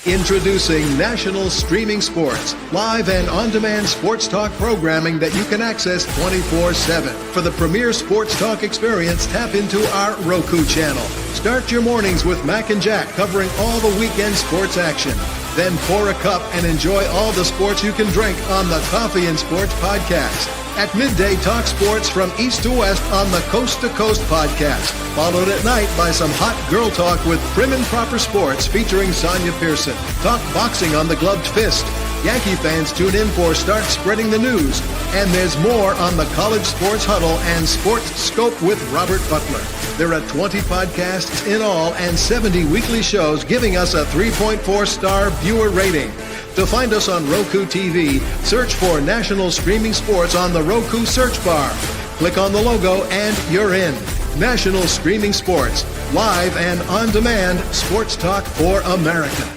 Introducing National Streaming Sports, live and on-demand sports talk programming that you can access 24/7. For the premier sports talk experience, tap into our Roku channel. Start your mornings with Mac and Jack covering all the weekend sports action. Then pour a cup and enjoy all the sports you can drink on the Coffee and Sports podcast. At midday, talk sports from east to west on the Coast to Coast podcast. Followed at night by some hot girl talk with Prim Proper Sports featuring Sonja Pearson. Talk boxing on the Gloved Fist. Yankee fans tune in for Start Spreading the News. And there's more on the College Sports Huddle and Sports Scope with Robert Butler. There are 20 podcasts in all and 70 weekly shows giving us a 3.4-star viewer rating. To find us on Roku TV, search for National Streaming Sports on the Roku search bar. Click on the logo and you're in. National Streaming Sports, live and on-demand sports talk for America.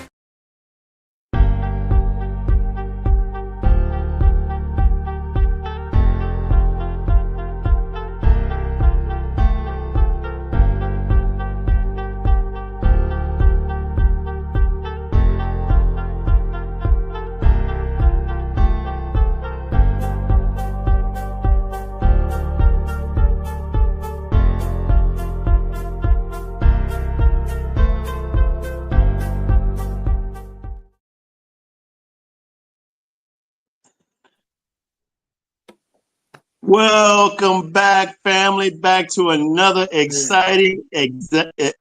Welcome back, family, back to another exciting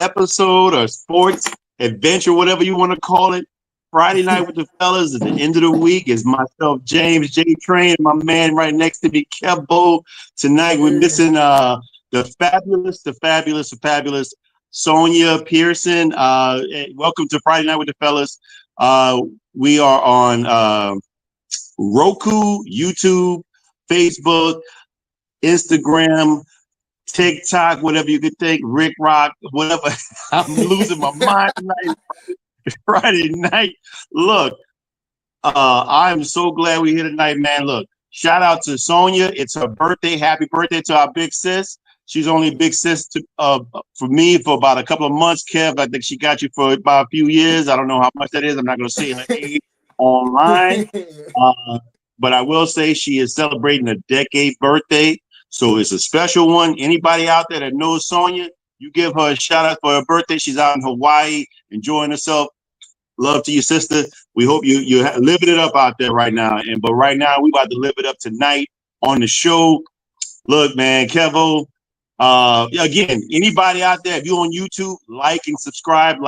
episode of sports adventure, whatever you want to call it. Friday night with the fellas at the end of the week is myself, James J. Train, and my man right next to me, Kevo. Tonight we're missing the fabulous Sonja Pearson. Welcome to Friday night with the fellas. We are on Roku, YouTube, Facebook, Instagram, TikTok, whatever you could think, Rick Rock, whatever. I'm losing my mind tonight. Friday night. Look, I'm so glad we're here tonight, man. Look, shout out to Sonja. It's her birthday. Happy birthday to our big sis. She's only a big sis for me for about a couple of months. Kev, I think she got you for about a few years. I don't know how much that is. I'm not going to say her age online. But I will say she is celebrating a decade birthday. So it's a special one. Anybody out there that knows Sonja, you give her a shout out for her birthday. She's out in Hawaii enjoying herself. Love to your sister. We hope you're living it up out there right now. But right now, we about to live it up tonight on the show. Look, man, Kevo. Again, anybody out there, if you're on YouTube, like and subscribe.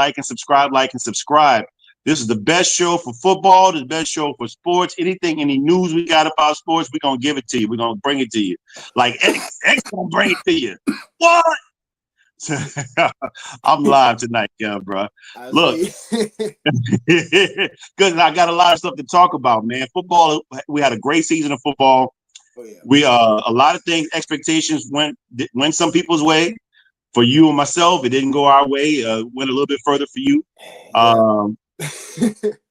This is the best show for football, the best show for sports. Anything, any news we got about sports, we're going to give it to you. We're going to bring it to you. Like X going to bring it to you. What? I'm live tonight, bro. Look, because I got a lot of stuff to talk about, man. Football, we had a great season of football. Oh, yeah. We a lot of things, expectations went some people's way. For you and myself, it didn't go our way. Went a little bit further for you.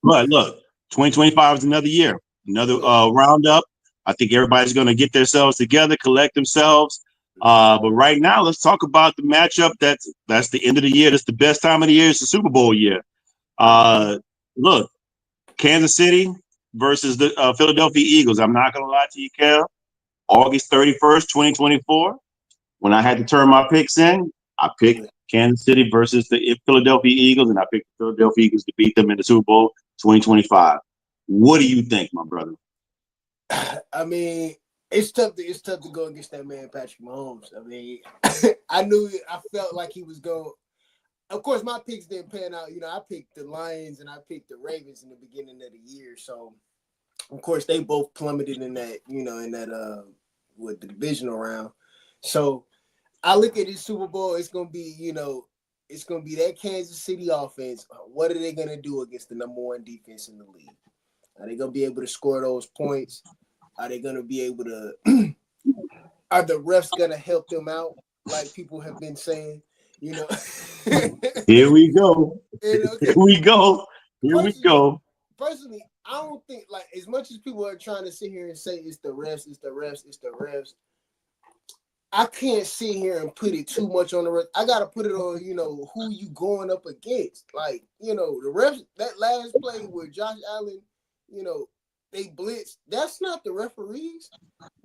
But look, 2025 is another year, another roundup. I think everybody's going to get themselves together, collect themselves. But right now, let's talk about the matchup. That's the end of the year. That's the best time of the year. It's the Super Bowl year. Look, Kansas City versus the Philadelphia Eagles. I'm not going to lie to you, Kel. August 31st, 2024. When I had to turn my picks in, I picked Kansas City versus the Philadelphia Eagles, and I picked the Philadelphia Eagles to beat them in the Super Bowl 2025. What do you think, my brother? I mean, it's tough to go against that man, Patrick Mahomes. I mean, I felt like he was going. Of course, my picks didn't pan out. You know, I picked the Lions and I picked the Ravens in the beginning of the year. So, of course, they both plummeted in that, with the divisional round. So, I look at this Super Bowl, it's going to be, it's going to be that Kansas City offense. What are they going to do against the number one defense in the league? Are they going to be able to score those points? Are they going to be able to – are the refs going to help them out like people have been saying? Here we go. Here we go. Personally, I don't think, like, as much as people are trying to sit here and say it's the refs, I can't sit here and put it too much on the rest. I gotta put it on, who you going up against. Like, the refs, that last play where Josh Allen, they blitzed. That's not the referees.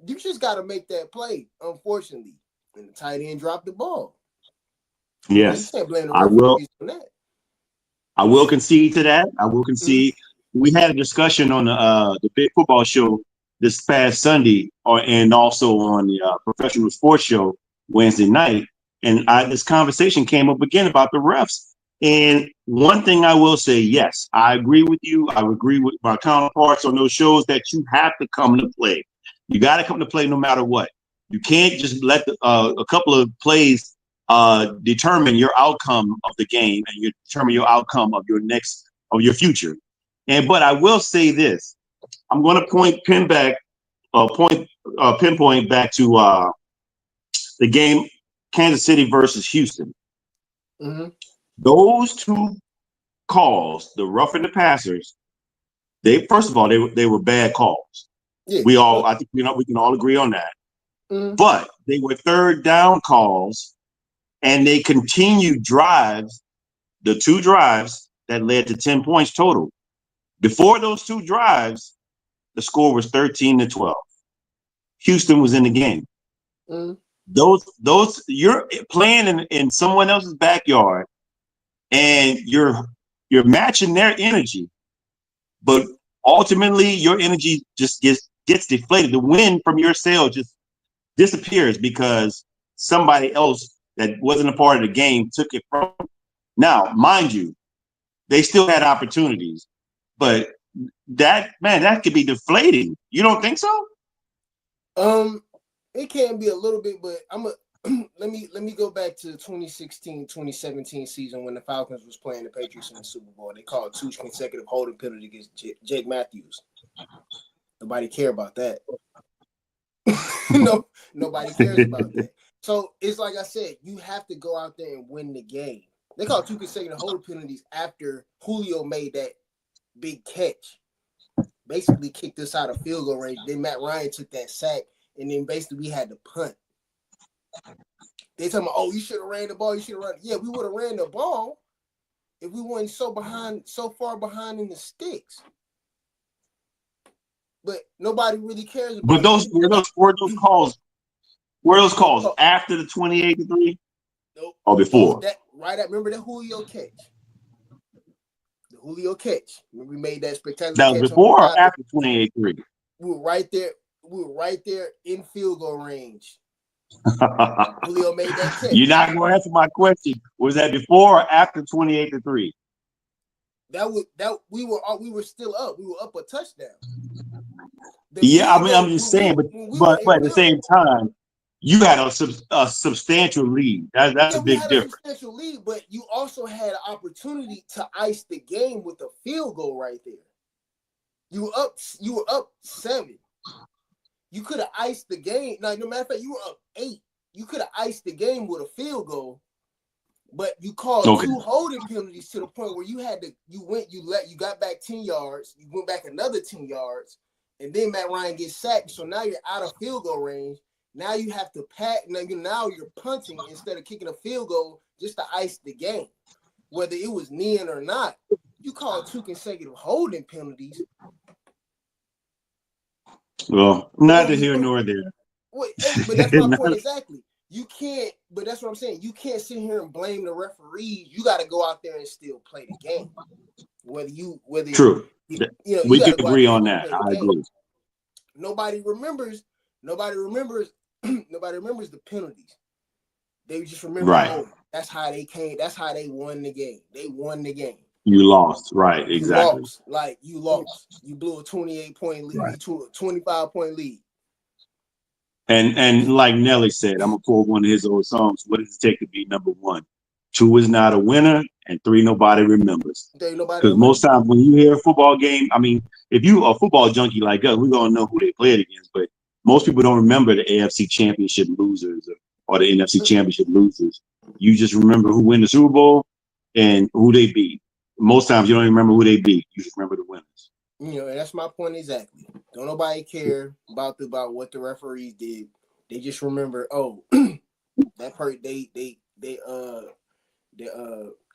You just gotta make that play, unfortunately. And the tight end dropped the ball. Yes. You can't blame the I referees will. on that. I will concede to that. I will concede. We had a discussion on the Big Football Show this past Sunday, and also on the Professional Sports Show Wednesday night, and this conversation came up again about the refs. And one thing I will say, yes, I agree with you. I agree with my counterparts on those shows that you have to come to play. You got to come to play no matter what. You can't just let a couple of plays determine your outcome of the game, and you determine your outcome of your future. But I will say this: I'm going to pinpoint back to the game, Kansas City versus Houston. Mm-hmm. Those two calls, the rough and the passers, they were bad calls. Yeah. I think we can all agree on that. Mm-hmm. But they were third down calls, and they continued drives, the two drives that led to 10 points total. Before those two drives, the score was 13-12. Houston was in the game. Mm-hmm. Those you're playing in someone else's backyard, and you're matching their energy, but ultimately your energy just gets deflated. The wind from your sail just disappears because somebody else that wasn't a part of the game took it from them. Now, mind you, they still had opportunities, but that could be deflating. You don't think so? It can be a little bit, but let me go back to the 2016-2017 season when the Falcons was playing the Patriots in the Super Bowl. They called 2 consecutive holding penalties against Jake Matthews. Nobody cared about that. No, nobody cares about that. So it's like I said, you have to go out there and win the game. They called 2 consecutive holding penalties after Julio made that big catch. Basically kicked us out of field goal range. Then Matt Ryan took that sack, and then basically we had to punt. They talking about, you should have ran the ball. You should have run. Yeah, we would have ran the ball if we weren't so far behind in the sticks. But nobody really cares about. But those calls after the 28-3? Nope. Or before? Remember that Julio catch? The Julio catch. Remember we made that spectacular that catch. Was before or after 28-3? We were right there. We were right there in field goal range. Julio made that catch. You're not going to answer my question. Was that before or after 28-3? We were still up. We were up a touchdown. I'm just saying, but at the same time, you had a substantial lead. That's a big difference. Substantial lead, but you also had an opportunity to ice the game with a field goal right there. You were up 7. You could have iced the game. Now, no matter of fact, you were up 8. You could have iced the game with a field goal, but you called 2 holding penalties to the point where you got back 10 yards. You went back another 10 yards, and then Matt Ryan gets sacked. So now you're out of field goal range. Now you have to pat. Now you're punting instead of kicking a field goal just to ice the game, whether it was kneeing or not. You called 2 consecutive holding penalties. Well, neither here nor there. But that's my point exactly. You can't. But that's what I'm saying. You can't sit here and blame the referees. You got to go out there and still play the game. True. We can agree on that. I agree. Nobody remembers the penalties. They just remember, that's how they came. That's how they won the game. They won the game. You lost, right? Exactly. You lost. You blew a 28-point lead, a 25-point lead. And like Nelly said, I'm gonna quote one of his old songs. What does it take to be number 1? 2 is not a winner, and 3 nobody remembers. Because most times when you hear a football game, I mean, if you a football junkie like us, we're gonna know who they played against. But most people don't remember the AFC Championship losers or the NFC Championship losers. You just remember who won the Super Bowl and who they beat. Most times you don't even remember who they beat. You just remember the winners. And that's my point exactly. Don't nobody care about what the referees did. They just remember, oh, that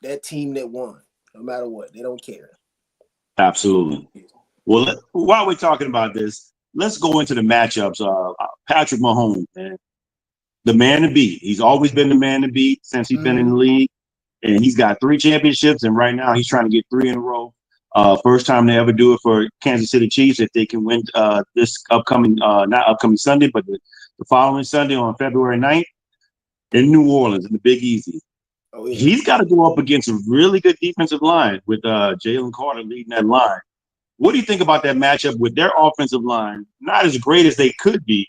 that team that won, no matter what, they don't care. Absolutely. Well, while we're talking about this, let's go into the matchups. Patrick Mahomes, man, the man to beat. He's always been the man to beat since he's been in the league, and he's got 3 championships. And right now, he's trying to get 3 in a row. First time they ever do it for Kansas City Chiefs if they can win this upcoming, not upcoming Sunday, but the following Sunday on February 9th in New Orleans in the Big Easy. Oh, yeah. He's got to go up against a really good defensive line with Jalen Carter leading that line. What do you think about that matchup with their offensive line? Not as great as they could be.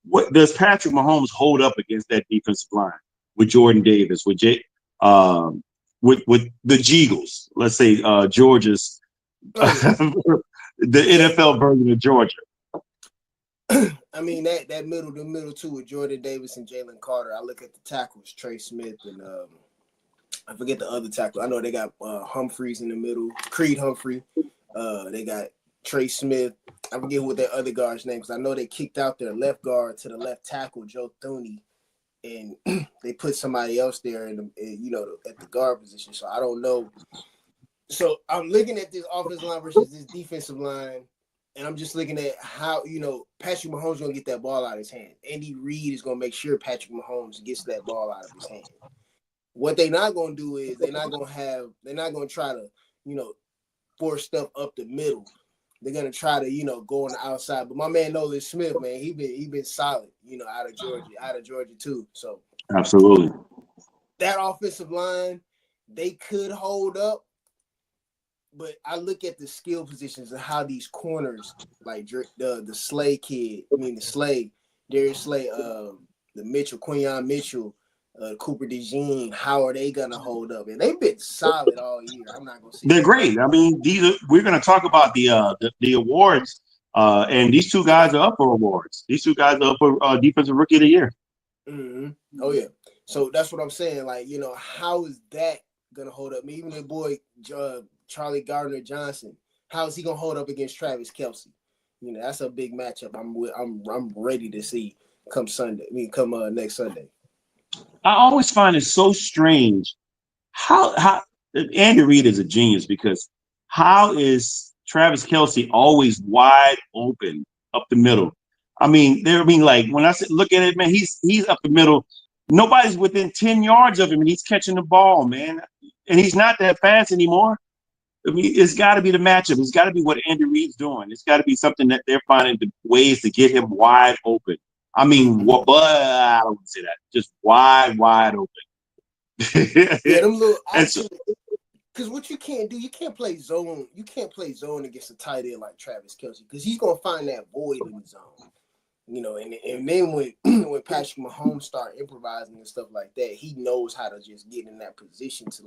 What does Patrick Mahomes hold up against that defensive line with Jordan Davis, with the Jeagles? Let's say Georgia's the NFL version of Georgia. I mean the middle two with Jordan Davis and Jalen Carter. I look at the tackles, Trey Smith and I forget the other tackle. I know they got Humphreys in the middle, Creed Humphrey. They got Trey Smith. I forget what their other guard's name because I know they kicked out their left guard to the left tackle, Joe Thuney, and they put somebody else there at the guard position. So I don't know. So I'm looking at this offensive line versus this defensive line. And I'm just looking at how, Patrick Mahomes is going to get that ball out of his hand. Andy Reid is going to make sure Patrick Mahomes gets that ball out of his hand. What they're not going to do is they're not going to try to, force stuff up the middle. They're going to try to, go on the outside. But my man Nolan Smith, man, he been solid, out of Georgia too. So absolutely. That offensive line, they could hold up. But I look at the skill positions and how these corners, like the Slay kid, Darius Slay, the Mitchell, Quinyon Mitchell, Cooper DeJean, how are they gonna hold up? And they've been solid all year. I'm not gonna say they're great. I mean, we're gonna talk about the awards, and these 2 guys are up for awards. These 2 guys are up for Defensive Rookie of the Year. Mm-hmm. Oh yeah. So that's what I'm saying. Like, how is that gonna hold up? Even the boy Charlie Gardner-Johnson, how is he gonna hold up against Travis Kelce? That's a big matchup. I'm ready to see come next Sunday. I always find it so strange how Andy Reid is a genius because how is Travis Kelce always wide open up the middle? Like when I look at it, man, he's up the middle. Nobody's within 10 yards of him, and he's catching the ball, man. And he's not that fast anymore. It's got to be the matchup. It's got to be what Andy Reid's doing. It's got to be something that they're finding the ways to get him wide open. But I don't want to say that. Just wide open. Yeah, them little because what you can't do, you can't play zone. You can't play zone against a tight end like Travis Kelce because he's gonna find that void in the zone. And then when Patrick Mahomes start improvising and stuff like that, he knows how to just get in that position to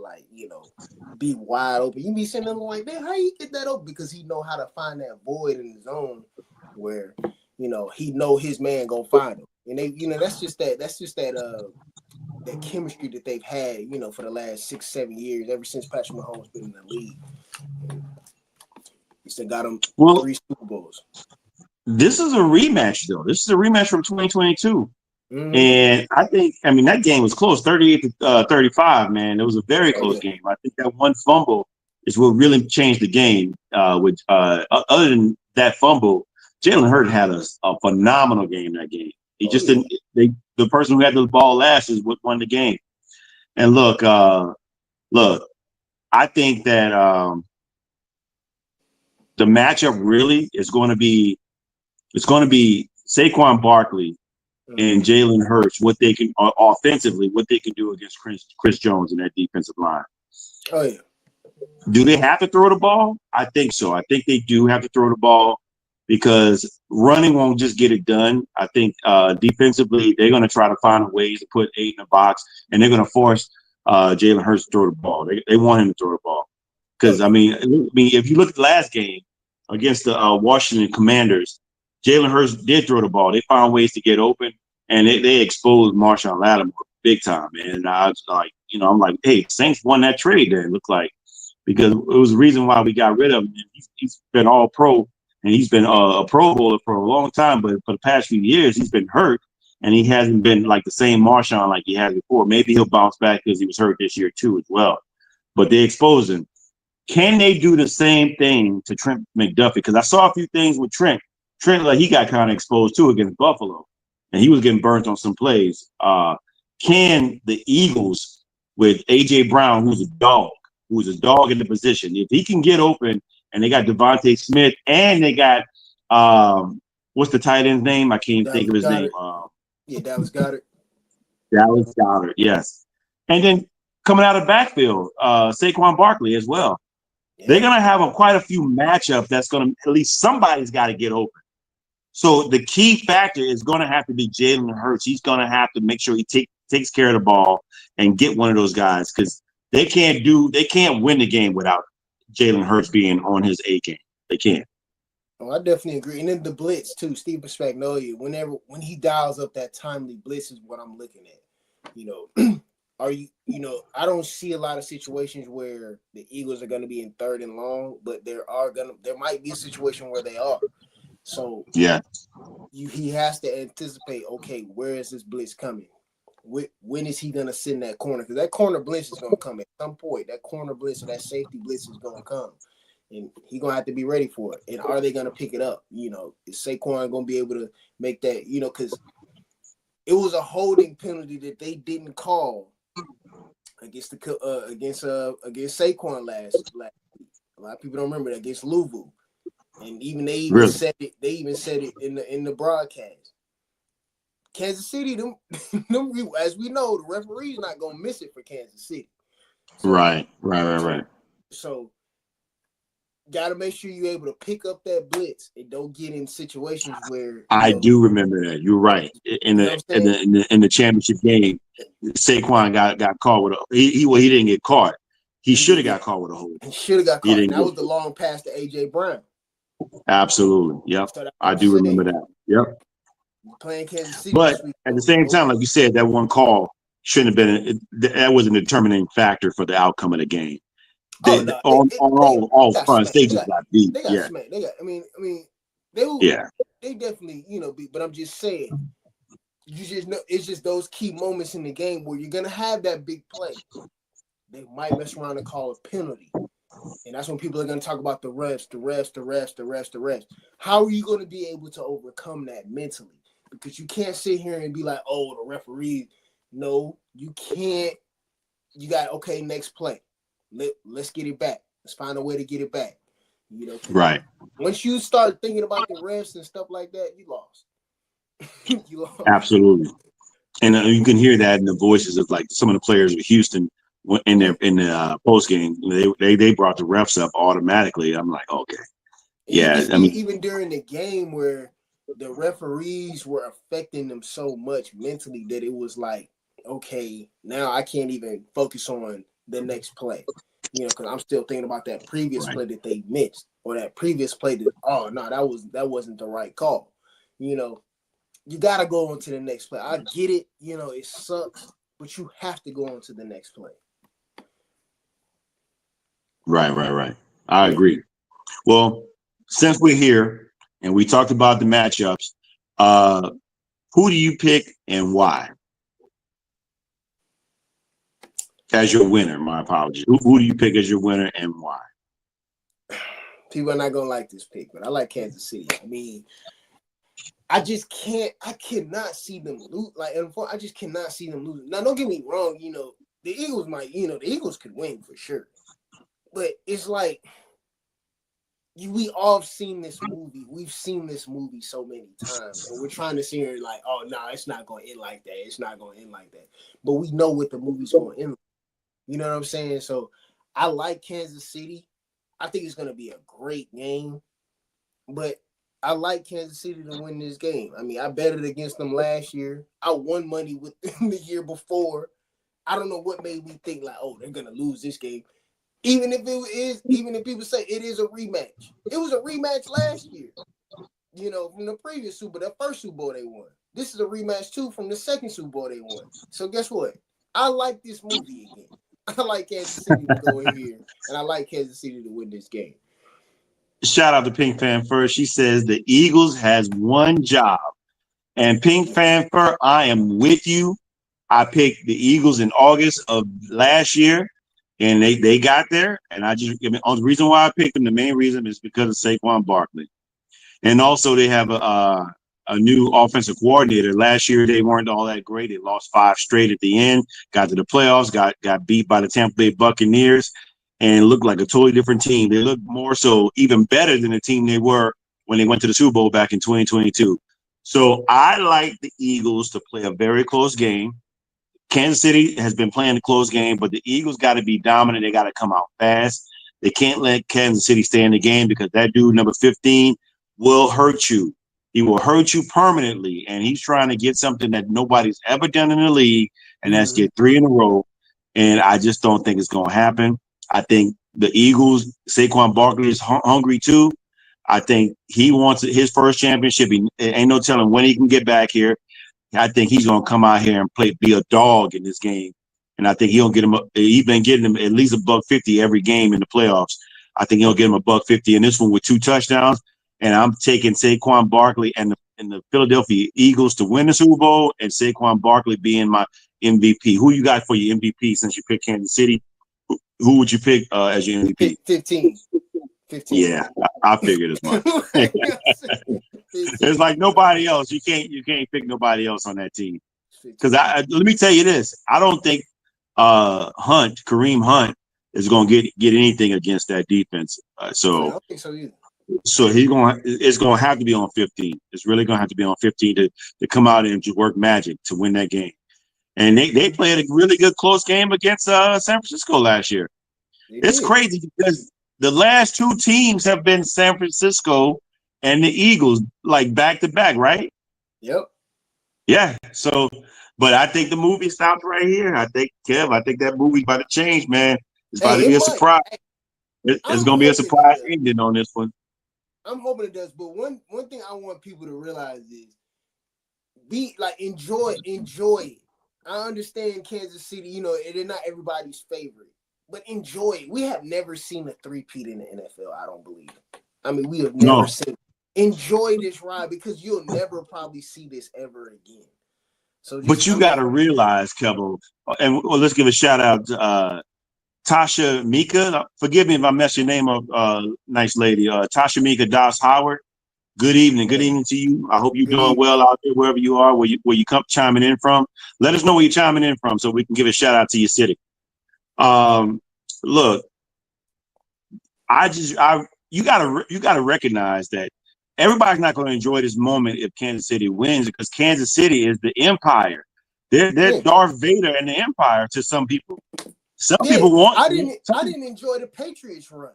be wide open. You be sitting there like, man, how you get that open? Because he know how to find that void in the zone where he know his man gonna find him. And they, that's just that chemistry that they've had, for the last 6-7 years, ever since Patrick Mahomes been in the league. He still got him 3 Super Bowls. This is a rematch, though. This is a rematch from 2022. Mm-hmm. And I think, that game was close, 38-35, man. It was a very close game. I think that one fumble is what really changed the game. Other than that fumble, Jalen Hurts had a phenomenal game that game. He just didn't. The person who had the ball last is what won the game. And look, I think that the matchup really is going to be. It's going to be Saquon Barkley and Jalen Hurts, what they can offensively, what they can do against Chris Jones and that defensive line. Oh yeah. Do they have to throw the ball? I think so. I think they do have to throw the ball because running won't just get it done. I think defensively, they're going to try to find ways to put 8 in the box, and they're going to force Jalen Hurts to throw the ball. They want him to throw the ball because, if you look at the last game against the Washington Commanders, Jalen Hurts did throw the ball. They found ways to get open, and they exposed Marshawn Lattimore big time, man. And I was like, I'm like, hey, Saints won that trade there, it looked like, because it was the reason why we got rid of him. He's been all pro, and he's been a Pro Bowler for a long time, but for the past few years, he's been hurt, and he hasn't been like the same Marshawn like he had before. Maybe he'll bounce back because he was hurt this year too as well. But they exposed him. Can they do the same thing to Trent McDuffie? Because I saw a few things with Trent. Trent, like, he got kind of exposed too against Buffalo, and he was getting burnt on some plays. Can the Eagles with A.J. Brown, who's a dog in the position, if he can get open, and they got Devontae Smith, and they got what's the tight end's name? I can't think of his name. Dallas Goedert. Dallas Goedert, yes. And then coming out of backfield, Saquon Barkley as well. Yeah. They're going to have quite a few matchups that's going to, at least somebody's got to get open. So the key factor is going to have to be Jalen Hurts. He's going to have to make sure he takes care of the ball and get one of those guys, because they can't win the game without Jalen Hurts being on his A game. They can't. Oh, I definitely agree. And then the blitz too, Steve Spagnuolo. When he dials up that timely blitz is what I'm looking at. I don't see a lot of situations where the Eagles are going to be in 3rd and long, but there might be a situation where they are. So yeah, he has to anticipate. Okay, where is this blitz coming? When is he going to sit in that corner? Because that corner blitz is going to come at some point. That corner blitz or that safety blitz is going to come. And he's going to have to be ready for it. And are they going to pick it up? Is Saquon going to be able to make that, because it was a holding penalty that they didn't call against Saquon last week. A lot of people don't remember that, against Louisville. And even they said it in the broadcast. Kansas City, them, as we know, the referee's not going to miss it for Kansas City. So, right. So got to make sure you're able to pick up that blitz and don't get in situations where I do remember that. You're right. In the championship game, Saquon got caught with he didn't get caught. He should have got caught with a hold. He should have got caught. And that was the long pass to A.J. Brown. Absolutely. Yep. So I do remember that. Yep. Playing Kansas City. But at the same time, like you said, that one call shouldn't have been. That wasn't a determining factor for the outcome of the game. All fronts, they just got beat. They got smacked. They got. I mean, they will. Yeah. They definitely, beat. But I'm just saying, you just know it's just those key moments in the game where you're gonna have that big play. They might mess around and call a penalty, and that's when people are gonna talk about the refs. How are you gonna be able to overcome that mentally? Because you can't sit here and be like, "Oh, the referee." No, you can't. You got next play. Let's get it back. Let's find a way to get it back. Right. Once you start thinking about the refs and stuff like that, you lost. You lost. Absolutely. And you can hear that in the voices of like some of the players of Houston in the post game. They brought the refs up automatically. I'm like, okay, yeah. Even during the game where the referees were affecting them so much mentally that it was like, okay, now I can't even focus on the next play, because I'm still thinking about that previous play that they missed, or that previous play that wasn't the right call. You got to go on to the next play. I get it. It sucks, but you have to go on to the next play. Right. I agree. Well, since we're here and we talked about the matchups, who do you pick and why? As your winner, my apologies. Who do you pick as your winner and why? People are not gonna like this pick, but I like Kansas City. I mean, I cannot see them lose. I just cannot see them losing. Now, don't get me wrong. The Eagles the Eagles could win for sure, but it's like we all have seen this movie. We've seen this movie so many times, and we're trying to see here like, oh no, it's not going to end like that. It's not going to end like that. But we know what the movie's going to end like. You know what I'm saying? So I like Kansas City. I think it's going to be a great game, but I like Kansas City to win this game. I mean, I betted against them last year. I won money with them the year before. I don't know what made me think like, oh, they're going to lose this game. Even if people say it is a rematch. It was a rematch last year, from the previous Super Bowl, that first Super Bowl they won. This is a rematch too from the second Super Bowl they won. So guess what? I like this movie again. I like Kansas City to go in here, and I like Kansas City to win this game. Shout out to Pink Fan first. She says the Eagles has one job, And Pink Fanfare, I am with you. I picked the Eagles in August of last year, and they got there. And the reason why I picked them, the main reason is because of Saquon Barkley. And also they have a new offensive coordinator. Last year they weren't all that great. They lost 5 straight at the end, got to the playoffs, got beat by the Tampa Bay Buccaneers, and looked like a totally different team. They look more so even better than the team they were when they went to the Super Bowl back in 2022. So I like the Eagles to play a very close game. Kansas City has been playing a close game, but the Eagles got to be dominant. They got to come out fast. They can't let Kansas City stay in the game because that dude, number 15, will hurt you. He will hurt you permanently, and he's trying to get something that nobody's ever done in the league, and that's get 3 in a row. And I just don't think it's going to happen. I think the Eagles, Saquon Barkley is hungry too. I think he wants his first championship. Ain't no telling when he can get back here. I think he's going to come out here and be a dog in this game. And I think he's been getting him at least $150 every game in the playoffs. I think he'll get him $150 in this one with 2 touchdowns. And I'm taking Saquon Barkley and the Philadelphia Eagles to win the Super Bowl, and Saquon Barkley being my MVP. Who you got for your MVP since you picked Kansas City? Who would you pick as your MVP? 15. Yeah, I figured as much. It's like nobody else. You can't pick nobody else on that team. Because let me tell you this: I don't think Kareem Hunt is going to get anything against that defense. I don't think so either. So it's going to have to be on 15. It's really going to have to be on 15 to come out and to work magic to win that game. And they played a really good close game against San Francisco last year. It's crazy because the last 2 teams have been San Francisco and the Eagles, like back to back, right? Yep. Yeah. So, but I think the movie stops right here. I think that movie's about to change, man. It's about to be a surprise. It's going to be a surprise ending on this one. I'm hoping it does. But one thing I want people to realize is enjoy it. I understand Kansas City, they're not everybody's favorite, but enjoy it. We have never seen a three-peat in the NFL, I don't believe. I mean, we have never seen it. Enjoy this ride because you'll never probably see this ever again. But you got to realize, Kevin, and let's give a shout out to Tasha Mika. Forgive me if I mess your name up, nice lady. Tasha Mika Das Howard. Good evening. Good evening to you. I hope you're doing well out there, wherever you are, where you come chiming in from. Let us know where you're chiming in from so we can give a shout out to your city. Look, you gotta recognize that everybody's not going to enjoy this moment if Kansas City wins, because Kansas City is the empire. They're Darth Vader and the empire to some people. Some people want. I didn't enjoy the Patriots run.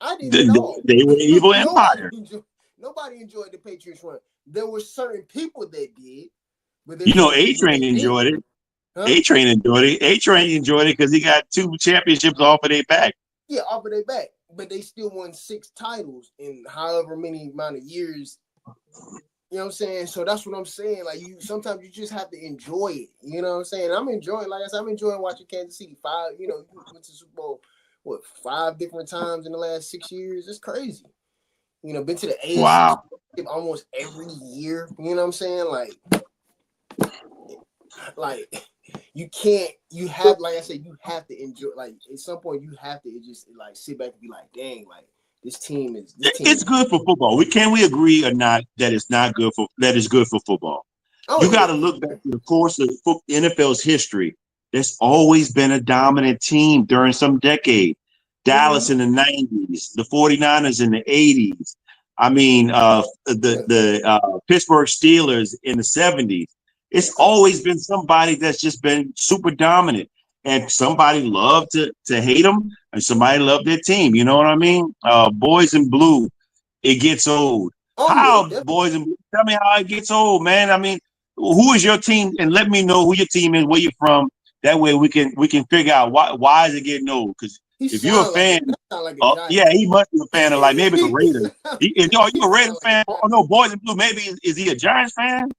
I didn't. They were an evil empire. Nobody enjoyed the Patriots run. There were certain people that did, but A-Train enjoyed it. Huh? A-Train enjoyed it. A-Train enjoyed it because he got 2 championships off of their back. Yeah, off of their back, but they still won 6 titles in however many amount of years. You know what I'm saying? So that's what I'm saying. Like, sometimes you just have to enjoy it. You know what I'm saying? I'm enjoying, like I said, I'm enjoying watching Kansas City. You went to Super Bowl, 5 different times in the last 6 years? It's crazy. Been to the AFC almost every year. You know what I'm saying? Like you can't. You have, like I said, you have to enjoy. Like at some point, you have to just sit back and be like, dang, like this team is. It's good for football. Can we agree or not that it's not good for that is good for football? You got to look back to the course of NFL's history. There's always been a dominant team during some decade. Dallas in the 90s, the 49ers in the 80s. I mean, the Pittsburgh Steelers in the 70s. It's always been somebody that's just been super dominant. And somebody loved to hate them, and somebody loved their team. You know what I mean? Boys in blue, it gets old. Boys in blue? Tell me how it gets old, man. I mean, who is your team? And let me know who your team is, where you're from. That way we can figure out why is it getting old? Because if you're a fan, he must be a fan of maybe the Raiders. You a Raiders fan? Oh no, Boys in Blue. Maybe is he a Giants fan?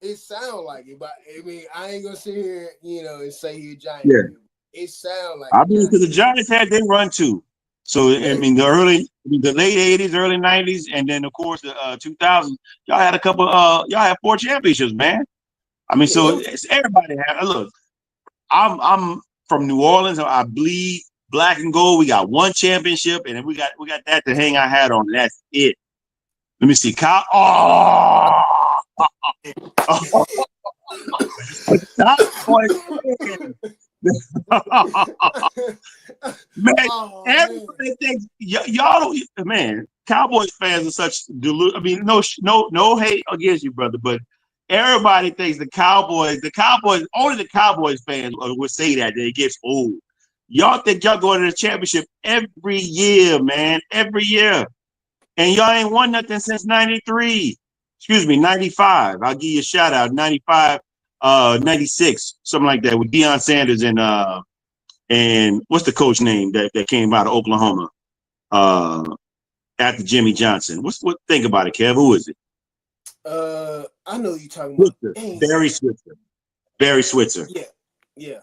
It sounds like it, but I mean, I ain't gonna sit here, and say he's a Giants. Yeah. It sounds like. I mean, because the Giants had their run too. So I mean, the late '80s, early '90s, and then of course the 2000s. Y'all had a couple. Y'all had 4 championships, man. I mean, so it's everybody had. Look, I'm from New Orleans. I bleed black and gold. We got 1 championship, and then we got that to hang our hat on. And that's it. Let me see, Kyle. Oh, man, everybody thinks y'all don't. Man, Cowboys fans are such I mean, no hate against you, brother, but everybody thinks the Cowboys. Only the Cowboys fans would say that it gets old. Y'all think y'all going to the championship every year, man, every year, and y'all ain't won nothing since '93. Excuse me, '95. I'll give you a shout out. '95, '96, something like that, with Deion Sanders and what's the coach name that came out of Oklahoma after Jimmy Johnson? What think about it, Kev? Who is it? I know you're talking about Barry Switzer. Yeah.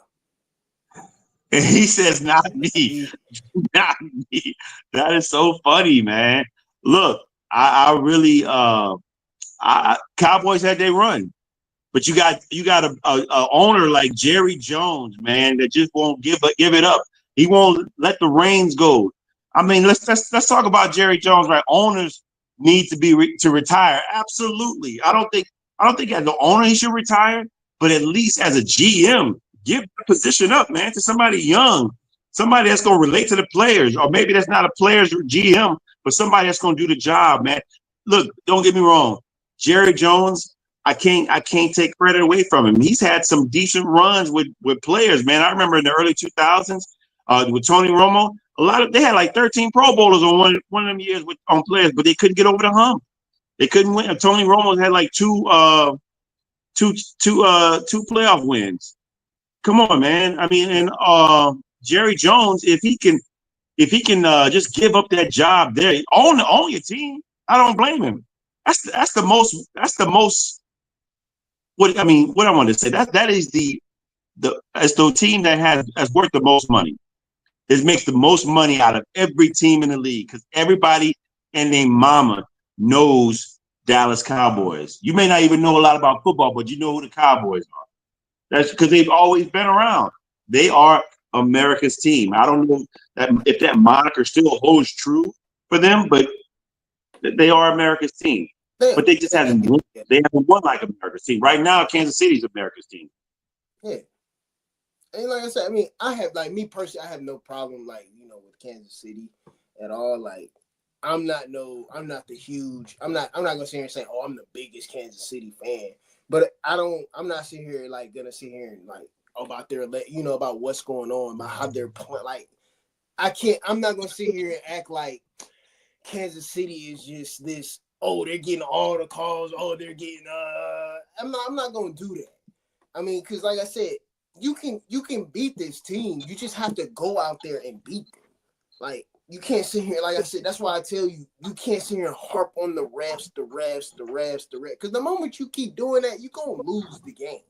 And he says, "Not me, not me." That is so funny, man. Look, I really, Cowboys had their run, but you got a owner like Jerry Jones, man, that just won't give it up. He won't let the reins go. I mean, let's talk about Jerry Jones, right? Owners need to retire. Absolutely. I don't think as an owner he should retire, but at least as a GM, give the position up, man, to somebody young, somebody that's going to relate to the players, or maybe that's not a player's GM, but somebody that's going to do the job, man. Look, don't get me wrong, Jerry Jones, I can't take credit away from him. He's had some decent runs with players, man. I remember in the early 2000s with Tony Romo, they had like 13 Pro Bowlers on one of them years on players, but they couldn't get over the hump. They couldn't win. Tony Romo had like two playoff wins. Come on, man. I mean, and Jerry Jones, if he can just give up that job there, own your team, I don't blame him. That's the most. What I want to say, that is the team that has worth the most money. It makes the most money out of every team in the league, because everybody and their mama knows Dallas Cowboys. You may not even know a lot about football, but you know who the Cowboys are. That's because they've always been around. They are America's team. I don't know if that moniker still holds true for them, but they are America's team. But they just haven't won. They haven't won like America's team. Right now, Kansas City's America's team. Yeah. And like I said, I mean, I have, like, me personally, I have no problem, like, with Kansas City at all. Like, I'm not gonna sit here and say, oh, I'm the biggest Kansas City fan. But I'm not sitting here like gonna sit here and like about about what's going on, about how they're playing. Like, I'm not gonna sit here and act like Kansas City is just this, oh, they're getting all the calls, oh, they're getting I'm not gonna do that. I mean, because like I said, you can beat this team. You just have to go out there and beat them. Like, you can't sit here, like I said, that's why I tell you, you can't sit here and harp on the refs. Because the moment you keep doing that, you're going to lose the game.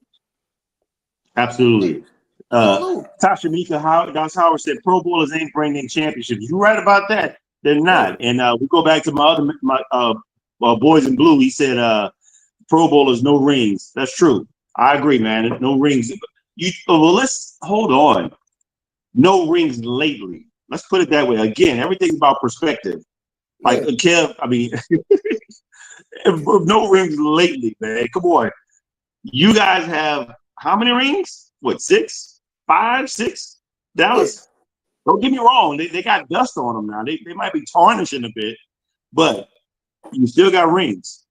Absolutely. Tasha Mika Howard said Pro Bowlers ain't bringing championships. You're right about that. They're not. And we go back to my boys in blue. He said Pro Bowlers, no rings. That's true. I agree, man. No rings. Let's hold on. No rings lately. Let's put it that way. Again, everything's about perspective. Like, Kev, I mean, no rings lately, man. Come on. You guys have how many rings? What, 6? 5, 6? Dallas? Don't get me wrong. They got dust on them now. They might be tarnishing a bit, but you still got rings.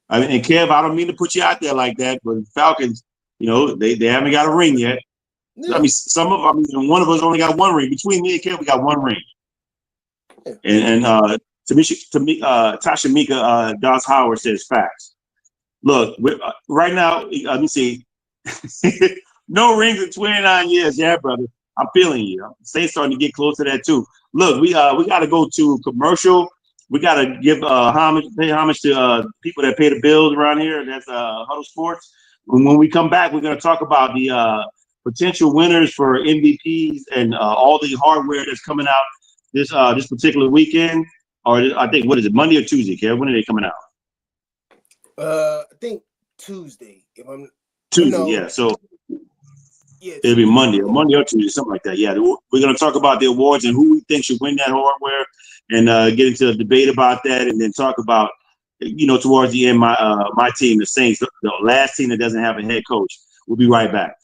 I mean, and Kev, I don't mean to put you out there like that, but Falcons, they haven't got a ring yet. Yeah. I mean, one of us only got 1 ring. Between me and Kev, we got 1 ring. Yeah. And Tasha Mika Doss Howard says facts. Look, right now, let me see. No rings in 29 years. Yeah, brother. I'm feeling you. I'm starting to get close to that too. Look, we got to go to commercial. We got to give pay homage to people that pay the bills around here. That's Huddle Sports. When we come back, we're going to talk about the potential winners for MVPs and all the hardware that's coming out this particular weekend, or I think what is it, Monday or Tuesday? Kev? When are they coming out? I think Tuesday. If I'm Tuesday, no, yeah. So yeah, it'll be Tuesday. Monday or Tuesday, something like that. Yeah, we're gonna talk about the awards and who we think should win that hardware, and get into a debate about that, and then talk about, towards the end, my team, the Saints, the last team that doesn't have a head coach. We'll be right back.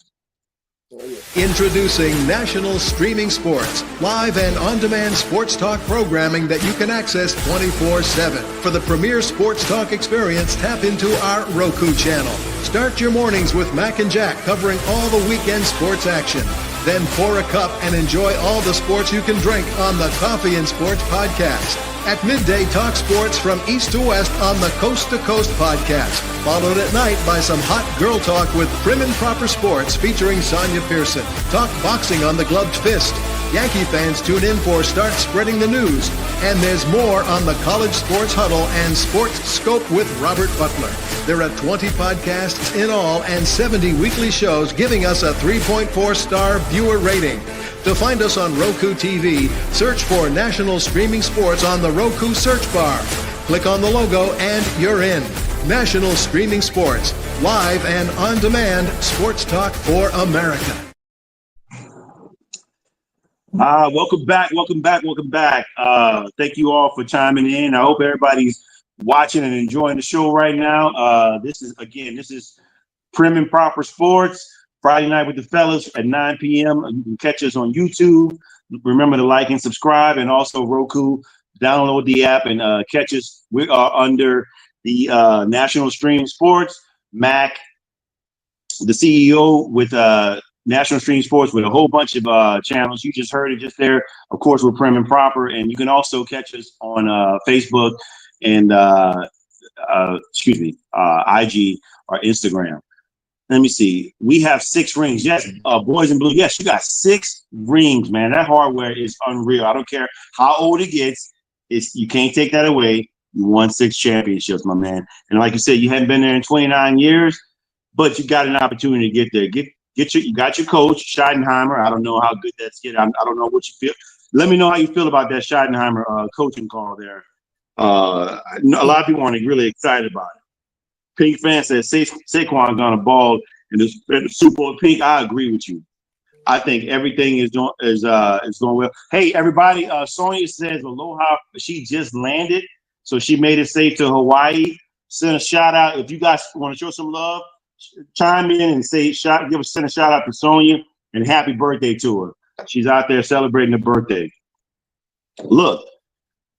Introducing National Streaming Sports, live and on-demand sports talk programming that you can access 24/7. For the premier sports talk experience, tap into our Roku channel. Start your mornings with Mac and Jack covering all the weekend sports action. Then pour a cup and enjoy all the sports you can drink on the Coffee and Sports podcast. At midday, talk sports from east to west on the Coast to Coast podcast. Followed at night by some hot girl talk with Prim Proper Sports featuring Sonja Pearson. Talk boxing on the Gloved Fist. Yankee fans tune in for Start Spreading the News. And there's more on the College Sports Huddle and Sports Scope with Robert Butler. There are 20 podcasts in all and 70 weekly shows giving us a 3.4-star viewer rating. To find us on Roku TV, search for National Streaming Sports on the Roku search bar. Click on the logo and you're in. National Streaming Sports, live and on-demand sports talk for America. Welcome back. Thank you all for chiming in. I hope everybody's watching and enjoying the show right now. This is Prim and Proper Sports, Friday night with the fellas at 9 p.m. You can catch us on YouTube. Remember to like and subscribe, and also Roku. Download the app and catch us. We are under the National Stream Sports. Mac, the CEO with National Stream Sports, with a whole bunch of channels. You just heard it just there. Of course, we're Prim and Proper, and you can also catch us on Facebook and IG or Instagram. Let me see. We have 6 rings. Yes, Boys in Blue. Yes, you got 6 rings, man. That hardware is unreal. I don't care how old it gets. You can't take that away. You won 6 championships, my man. And like you said, you hadn't been there in 29 years, but you got an opportunity to get there. You got your coach, Scheidenheimer. I don't know how good that's getting. I don't know what you feel. Let me know how you feel about that Scheidenheimer coaching call there. A lot of people aren't really excited about it. Pink fan says Saquon's gonna ball in the Super Bowl. Pink, I agree with you. I think everything is going well. Hey, everybody! Sonja says aloha. She just landed, so she made it safe to Hawaii. Send a shout out if you guys want to show some love. Chime in and send a shout out to Sonja and happy birthday to her. She's out there celebrating her birthday. Look,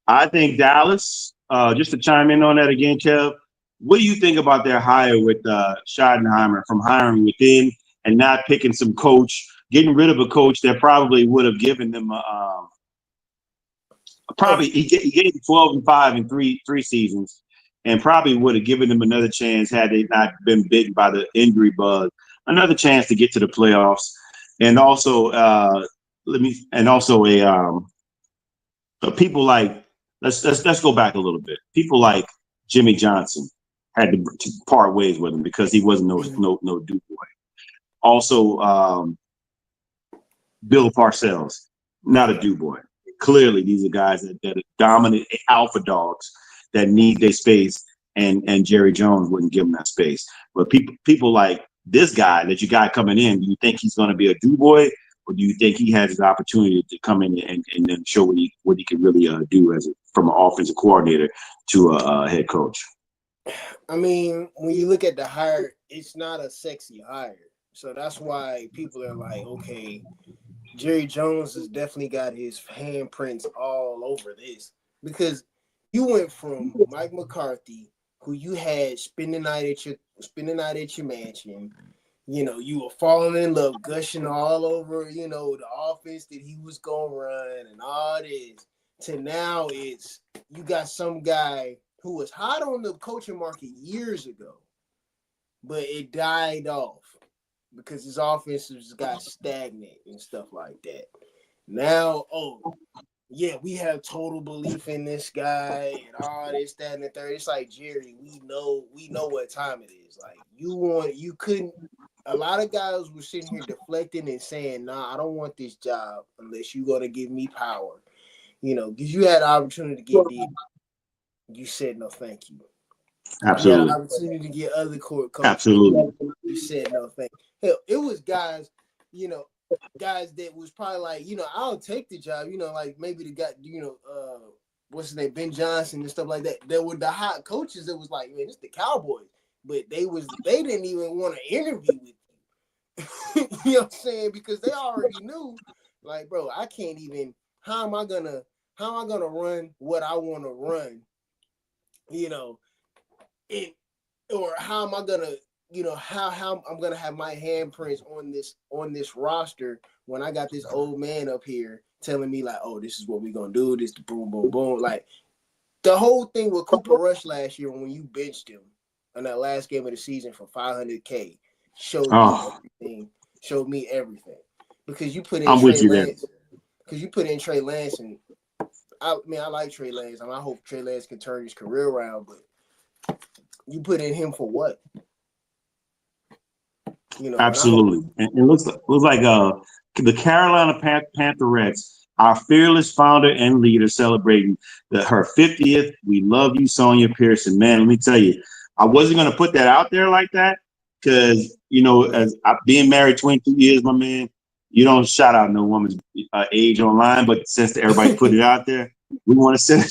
I think Dallas. Just to chime in on that again, Kev. What do you think about their hire with Scheidenheimer, from hiring within and not picking some coach, getting rid of a coach that probably would have given them he gave them 12-5 in three seasons, and probably would have given them another chance had they not been bitten by the injury bug, another chance to get to the playoffs, and also people like let's go back a little bit. People like Jimmy Johnson had to part ways with him because he wasn't no Duke boy. Also, Bill Parcells, not a Duke boy. Clearly, these are guys that are dominant alpha dogs that need their space, and Jerry Jones wouldn't give them that space. But people like this guy that you got coming in, do you think he's going to be a Duke boy, or do you think he has his opportunity to come in and then show what he can really do from an offensive coordinator to a head coach? I mean, when you look at the hire, it's not a sexy hire. So that's why people are like, okay, Jerry Jones has definitely got his handprints all over this. Because you went from Mike McCarthy, who you had spending the night at your mansion. You know, you were falling in love, gushing all over, the offense that he was going to run and all this. To now it's, you got some guy who was hot on the coaching market years ago, but it died off because his offenses got stagnant and stuff like that. Now, we have total belief in this guy and all this, that, and the third. It's like, Jerry, we know what time it is. Like, a lot of guys were sitting here deflecting and saying, nah, I don't want this job unless you're going to give me power. because you had the opportunity to get D. You said no, thank you. You had an Absolutely. opportunity to get other court coaches. Absolutely. You said no, thank you. Hell, it was guys that was probably like, I'll take the job, like maybe the guy, what's his name, Ben Johnson and stuff like that. There were the hot coaches that was like, man, it's the Cowboys. But they didn't even want to interview with you. You know what I'm saying? Because they already knew, like, bro, I can't even, how am I gonna run what I want to run? Or how am I gonna, how I'm gonna have my handprints on this roster when I got this old man up here telling me like, oh, this is what we're gonna do, this the boom, boom, boom. Like the whole thing with Cooper Rush last year when you benched him in that last game of the season for $500K showed me everything. Because you put in I'm with you there. Because you put in Trey Lance, and I like Trey Lance. I hope Trey Lance can turn his career around, but you put in him for what? Absolutely. And it looks like the Carolina Pantherettes, our fearless founder and leader, celebrating her 50th. We love you, Sonja Pearson. Man, let me tell you, I wasn't going to put that out there like that because, as being married 22 years, my man, you don't shout out no woman's age online. But since everybody put it out there, we want to say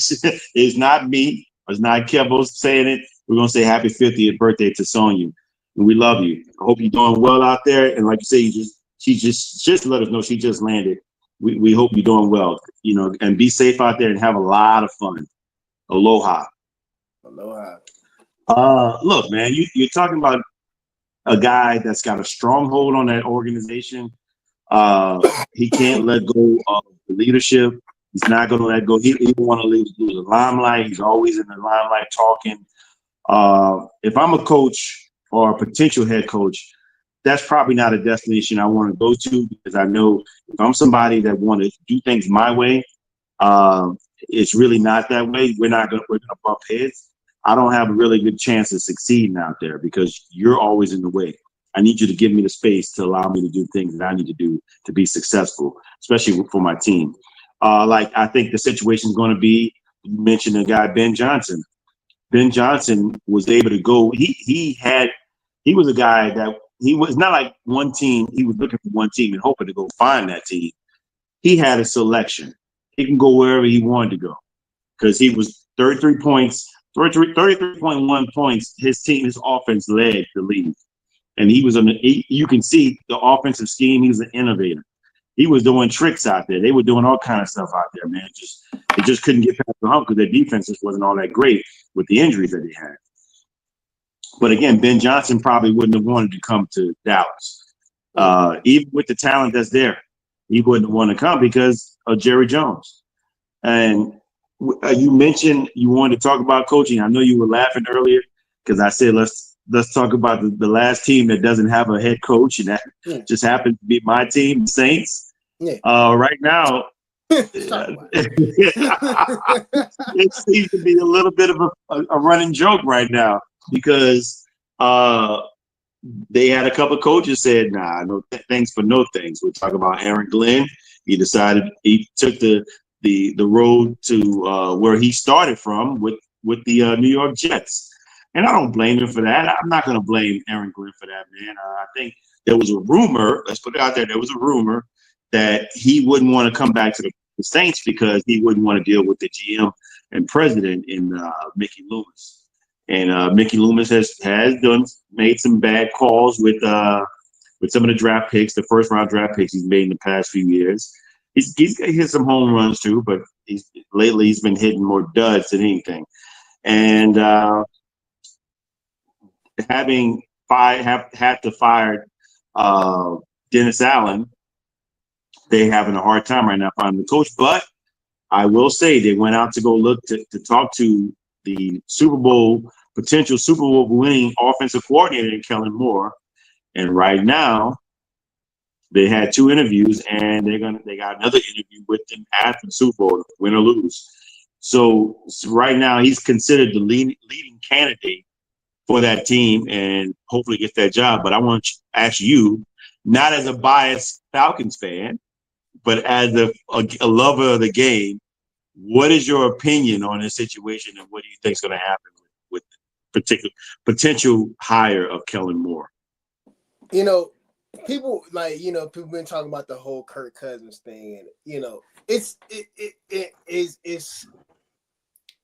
it's not me. It's not Kevo saying it. We're going to say happy 50th birthday to Sonja. And we love you. I hope you're doing well out there. And like you say, she just let us know she just landed. We hope you're doing well, and be safe out there and have a lot of fun. Aloha. Aloha. Look, man, you're talking about a guy that's got a stronghold on that organization. He can't let go of the leadership. He's not going to let go. He don't want to lose the limelight. He's always in the limelight talking. If I'm a coach or a potential head coach, that's probably not a destination I want to go to, because I know if I'm somebody that want to do things my way, it's really not that way. We're gonna bump heads. I don't have a really good chance of succeeding out there because you're always in the way. I need you to give me the space to allow me to do things that I need to do to be successful, especially for my team. Like I think the situation is going to be, you mentioned the guy, Ben Johnson. Ben Johnson was able to go. He was a guy that he was not like one team. He was looking for one team and hoping to go find that team. He had a selection. He can go wherever he wanted to go because he was 33 points, 33.1 points. His offense led the league. And he was you can see the offensive scheme. He was an innovator. He was doing tricks out there. They were doing all kind of stuff out there, man. It just couldn't get past the hump because their defense just wasn't all that great with the injuries that they had. But again, Ben Johnson probably wouldn't have wanted to come to Dallas. Even with the talent that's there, he wouldn't have wanted to come because of Jerry Jones. And you mentioned you wanted to talk about coaching. I know you were laughing earlier because I said let's talk about the last team that doesn't have a head coach, and that just happened to be my team, the Saints. Yeah. Right now, it seems to be a little bit of a running joke right now because they had a couple of coaches said, "Nah, no thanks for no thanks." We're talking about Aaron Glenn. He decided he took the road to where he started from with the New York Jets. And I don't blame him for that. I'm not going to blame Aaron Glenn for that, man. I think there was a rumor, let's put it out there, there was a rumor that he wouldn't want to come back to the Saints because he wouldn't want to deal with the GM and president in Mickey Loomis. And Mickey Loomis has made some bad calls with some of the draft picks, the first round draft picks he's made in the past few years. He's hit some home runs too, but lately he's been hitting more duds than anything. And having had to fire Dennis Allen, they're having a hard time right now finding the coach. But I will say they went out to go look to talk to the potential Super Bowl winning offensive coordinator, Kellen Moore. And right now, they had 2 interviews, and they got another interview with them after the Super Bowl, win or lose. So right now, he's considered the leading candidate for that team and hopefully gets that job. But I want to ask you, not as a biased Falcons fan, but as a lover of the game, What is your opinion on this situation, and what do you think is going to happen with particular potential hire of Kellen Moore? You know, people people been talking about the whole Kirk Cousins thing, and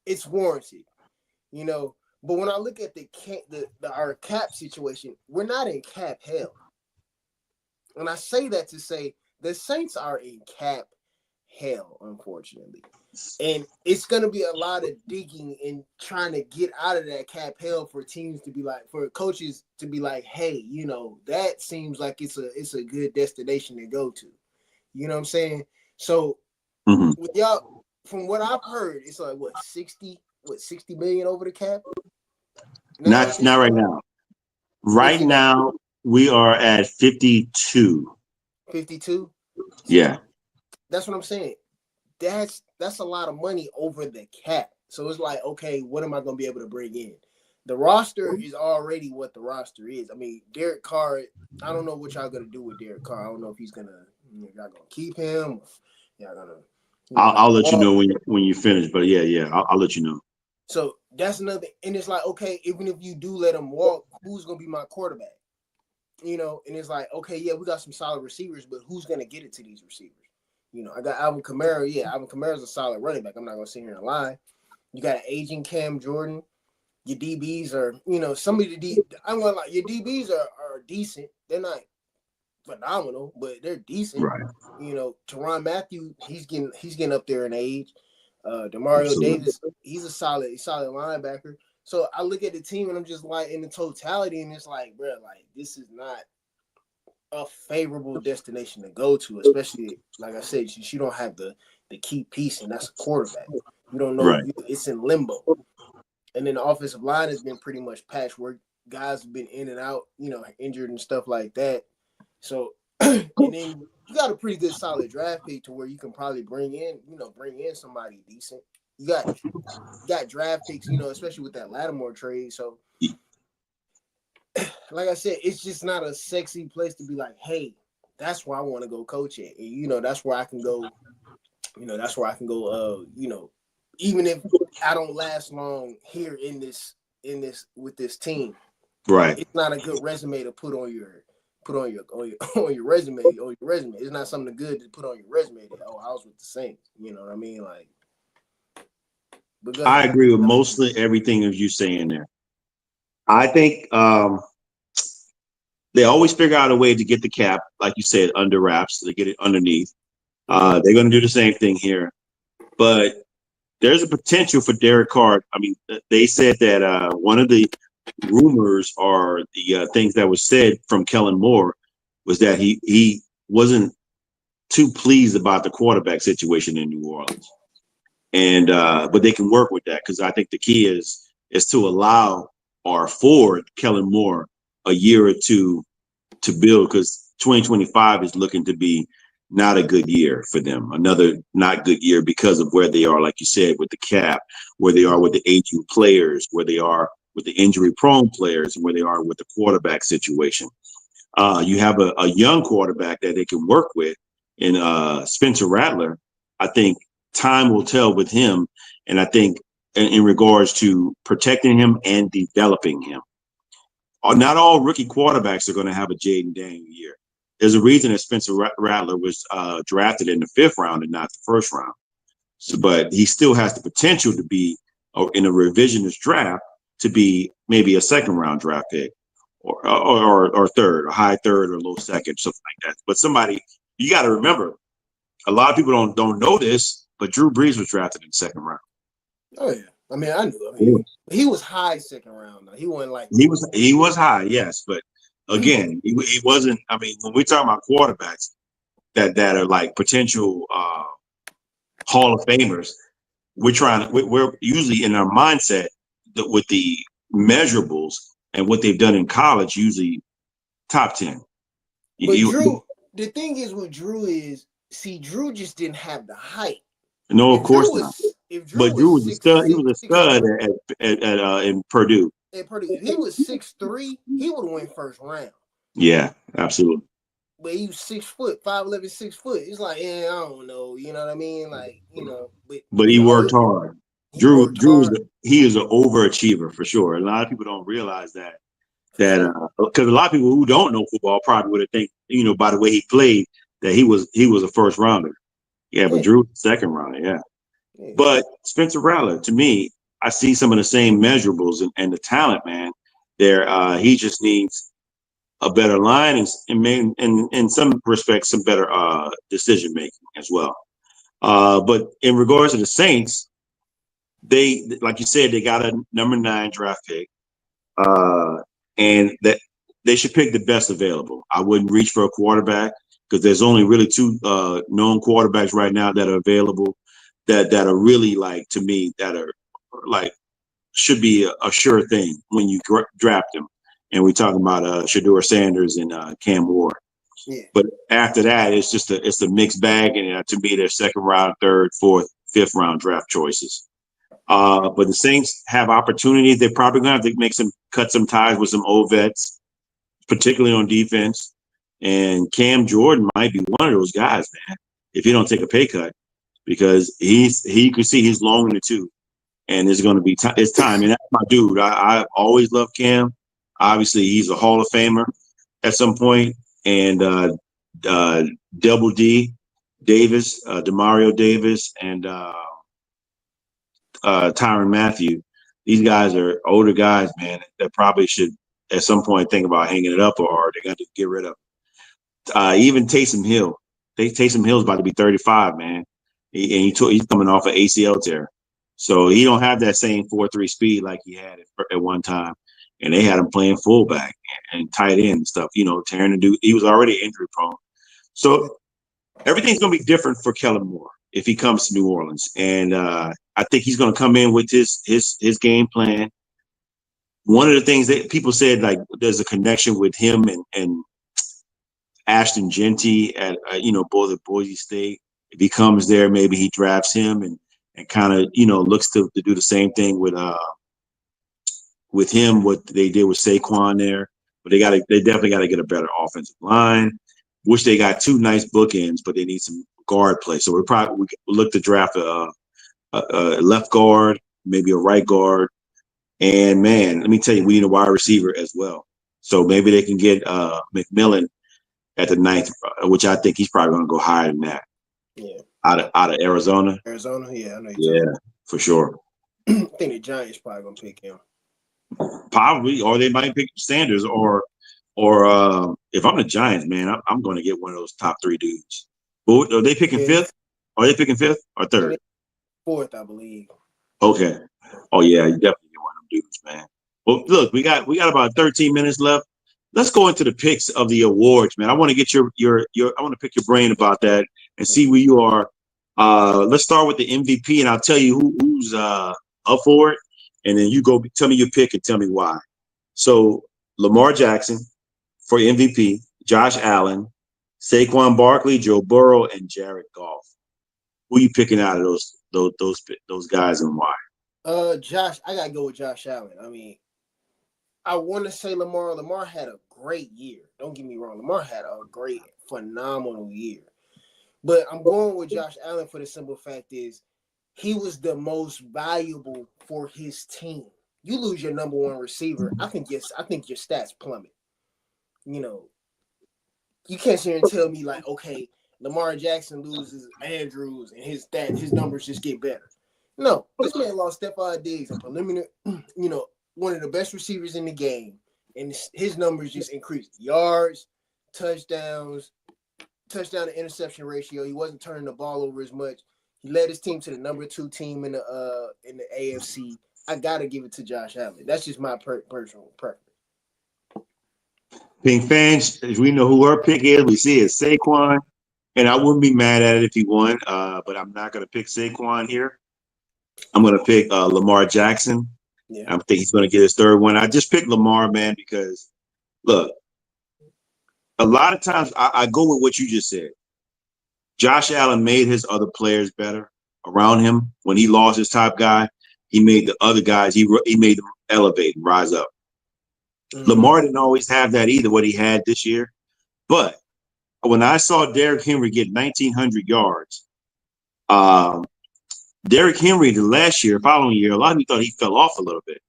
it's warranted, But when I look at our cap situation, we're not in cap hell. And I say that to say the Saints are in cap hell, unfortunately. And it's going to be a lot of digging and trying to get out of that cap hell for teams to be like, for coaches to be like, hey, that seems like it's a good destination to go to. You know what I'm saying? So with y'all, from what I've heard, it's like 60 million over the cap? Not right now. Right now, we are at 52. 52? Yeah. That's what I'm saying. That's a lot of money over the cap. So it's like, okay, what am I going to be able to bring in? The roster is already what the roster is. I mean, Derek Carr, I don't know what y'all going to do with Derek Carr. I don't know if y'all going to keep him. Y'all going to. I'll let you know when you finish. But yeah, I'll let you know. So that's another. And it's like, okay, even if you do let him walk, who's going to be my quarterback? And it's like, okay, yeah, we got some solid receivers, but who's going to get it to these receivers? I got Alvin Kamara. Yeah, Alvin Kamara's a solid running back. I'm not going to sit here and lie. You got an aging Cam Jordan. Your DBs are, some of the I'm going to lie, your DBs are decent. They're not phenomenal, but they're decent. Right. Teron Matthew, he's getting up there in age. Demario Davis, he's a solid linebacker. So I look at the team and I'm just like, in the totality, and it's like, bro, like this is not a favorable destination to go to, especially like I said, you don't have the key piece, and that's a quarterback. You don't know, right. It's in limbo. And then the offensive line has been pretty much patchwork. Guys have been in and out, injured and stuff like that. So, and then you got a pretty good solid draft pick to where you can probably bring in somebody decent. You got draft picks, especially with that Lattimore trade. So, like I said, it's just not a sexy place to be like, hey, that's where I want to go coach at. And, that's where I can go, even if I don't last long here in this with this team. Right. It's not a good resume to put on your resume. It's not something good to put on your resume that, I was with the Saints. You know what I mean? Like, I agree with mostly everything that you're saying there. I think they always figure out a way to get the cap, like you said, under wraps. So they get it underneath. They're going to do the same thing here. But there's a potential for Derek Carr. I mean, they said that one of the rumors or the things that was said from Kellen Moore was that he wasn't too pleased about the quarterback situation in New Orleans. And but they can work with that, because I think the key is to allow or afford Kellen Moore a year or two to build, because 2025 is looking to be not a good year for them. Another not good year because of where they are, like you said, with the cap, where they are with the aging players, where they are with the injury-prone players, and where they are with the quarterback situation. You have a young quarterback that they can work with in Spencer Rattler. I think time will tell with him, and I think in regards to protecting him and developing him. Not all rookie quarterbacks are going to have a Jaden Daniel year. There's a reason that Spencer Rattler was drafted in the 5th round and not the 1st round. So, but he still has the potential to be in a revisionist draft to be maybe a 2nd round draft pick, or 3rd, or high 3rd, or low 2nd, something like that. But you got to remember, a lot of people don't know this, but Drew Brees was drafted in the 2nd round. Oh yeah, I mean, I knew. I mean, he was high 2nd round. Though. He wasn't like he was high, yes, but again, he wasn't. I mean, when we talk about quarterbacks that are like potential Hall of Famers, we're usually in our mindset that with the measurables and what they've done in college, usually top 10. But Drew, the thing is with Drew is, Drew just didn't have the height. No, of course not. But Drew was a stud. He was a stud in Purdue. At Purdue, if he was 6'3", he would have went 1st round. Yeah, absolutely. but he was 6 foot, 5'11", 6 foot. It's like, I don't know. You know what I mean? Like, but he worked hard. He Drew worked hard. he is an overachiever for sure. A lot of people don't realize that because a lot of people who don't know football probably would have think, by the way he played, that he was a first rounder. Yeah, but Drew was a second rounder. Yeah. But Spencer Rattler, to me, I see some of the same measurables and the talent, man. There, he just needs a better line and in some respects, some better decision making as well. But in regards to the Saints, they, like you said, they got a number 9 draft pick, and that they should pick the best available. I wouldn't reach for a quarterback because there's only really 2 known quarterbacks right now that are available that are really, like, to me, that are like should be a sure thing when you draft them. And we're talking about Shedeur Sanders and Cam Ward. Yeah. But after that, it's a mixed bag, and to me, they're second round, third, fourth, fifth round draft choices. But the Saints have opportunities. They're probably going to have to cut some ties with some old vets, particularly on defense. And Cam Jordan might be one of those guys, man, if he don't take a pay cut, because you can see he's long in the tooth, and it's going to be it's time. And that's my dude. I always love Cam. Obviously, he's a Hall of Famer at some point. And Double D Davis, Demario Davis, and Tyrann Mathieu. These guys are older guys, man, that probably should at some point think about hanging it up, or they're going to get rid of. Even Taysom Hill. Taysom Hill's about to be 35, man. He's coming off an ACL tear. So he don't have that same 4.3 speed like he had at one time. And they had him playing fullback and tight end and stuff, tearing the dude. He was already injury prone. So everything's going to be different for Kellen Moore if he comes to New Orleans. And I think he's going to come in with his game plan. One of the things that people said, like, there's a connection with him and Ashton Genty at, both at Boise State. If he comes there, maybe he drafts him and kind of, looks to do the same thing with him, what they did with Saquon there. But they definitely got to get a better offensive line. Wish they got 2 nice bookends, but they need some guard play. So we look to draft a left guard, maybe a right guard. And, man, let me tell you, we need a wide receiver as well. So maybe they can get McMillan at the 9th, which I think he's probably going to go higher than that. Yeah. Out of Arizona. Arizona, yeah, I know. Yeah, for sure. I think the Giants probably going to pick him. Probably, or they might pick Sanders, or if I'm the Giants, man, I'm going to get one of those top 3 dudes. But are they picking 5th? Are they picking 5th or 3rd? 4th, I believe. Okay. Oh yeah, you definitely get one of them dudes, man. Well, look, we got about 13 minutes left. Let's go into the picks of the awards, man. I want to get your I want to pick your brain about that and see where you are. Let's start with the MVP, and I'll tell you who's up for it. And then you go tell me your pick and tell me why. So Lamar Jackson for MVP, Josh Allen, Saquon Barkley, Joe Burrow, and Jared Goff. Who are you picking out of those guys and why? Josh, I gotta go with Josh Allen. I mean, I want to say Lamar. Lamar had a great year. Don't get me wrong. Lamar had a great, phenomenal year. But I'm going with Josh Allen for the simple fact is he was the most valuable for his team. You lose your number 1 receiver, I think your stats plummet. You can't sit here and tell me like, okay, Lamar Jackson loses Andrews and his numbers just get better. No, this man lost Stephon Diggs, a preliminary, one of the best receivers in the game, and his numbers just increased. Yards, touchdowns, touchdown to interception ratio. He wasn't turning the ball over as much. He led his team to the number 2 team in the AFC. I gotta give it to Josh Allen. That's just my personal preference. Pink fans, as we know who our pick is, we see it's Saquon, and I wouldn't be mad at it if he won, but I'm not going to pick Saquon here. I'm going to pick Lamar Jackson. Yeah. I think he's going to get his 3rd one. I just picked Lamar, man, because, look, a lot of times I go with what you just said. Josh Allen made his other players better around him. When he lost his top guy, he made the other guys, he made them elevate and rise up. Mm-hmm. Lamar didn't always have that either, what he had this year. But when I saw Derrick Henry get 1,900 yards, Derrick Henry the last year, following year, a lot of people thought he fell off a little bit,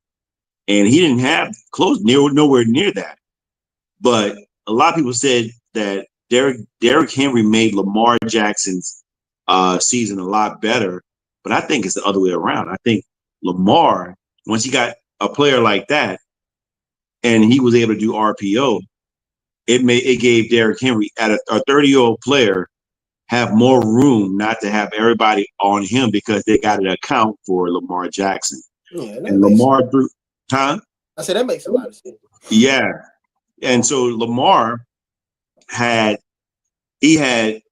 and he didn't have nowhere near that. But a lot of people said that Derrick Henry made Lamar Jackson's season a lot better, but I think it's the other way around. I think Lamar, once he got a player like that, and he was able to do RPO, it gave Derrick Henry, at a 30-year-old player, have more room not to have everybody on him because they got to account for Lamar Jackson. Yeah, and Lamar threw, I said that makes a lot of sense. Yeah, and so Lamar had an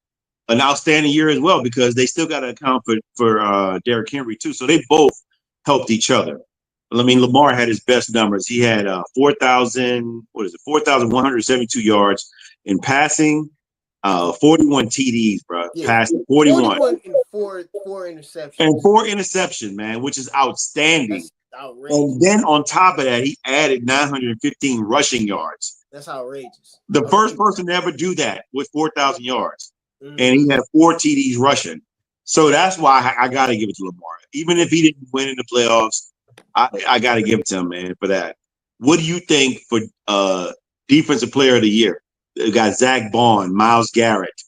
outstanding year as well because they still got to account for Derrick Henry too. So they both helped each other. I mean, Lamar had his best numbers. He had 4,172 yards in passing, 41 TDs, bro. Yeah. Passing 41 and four interceptions. And 4 interceptions, man, which is outstanding. That's outrageous. And then on top of that, he added 915 rushing yards. That's outrageous. The first person to ever do that with 4,000 yards. Mm-hmm. And he had 4 TDs rushing. So that's why I got to give it to Lamar. Even if he didn't win in the playoffs, I got to give it to him, man, for that. What do you think for Defensive Player of the Year? We got Zach Bond, Myles Garrett,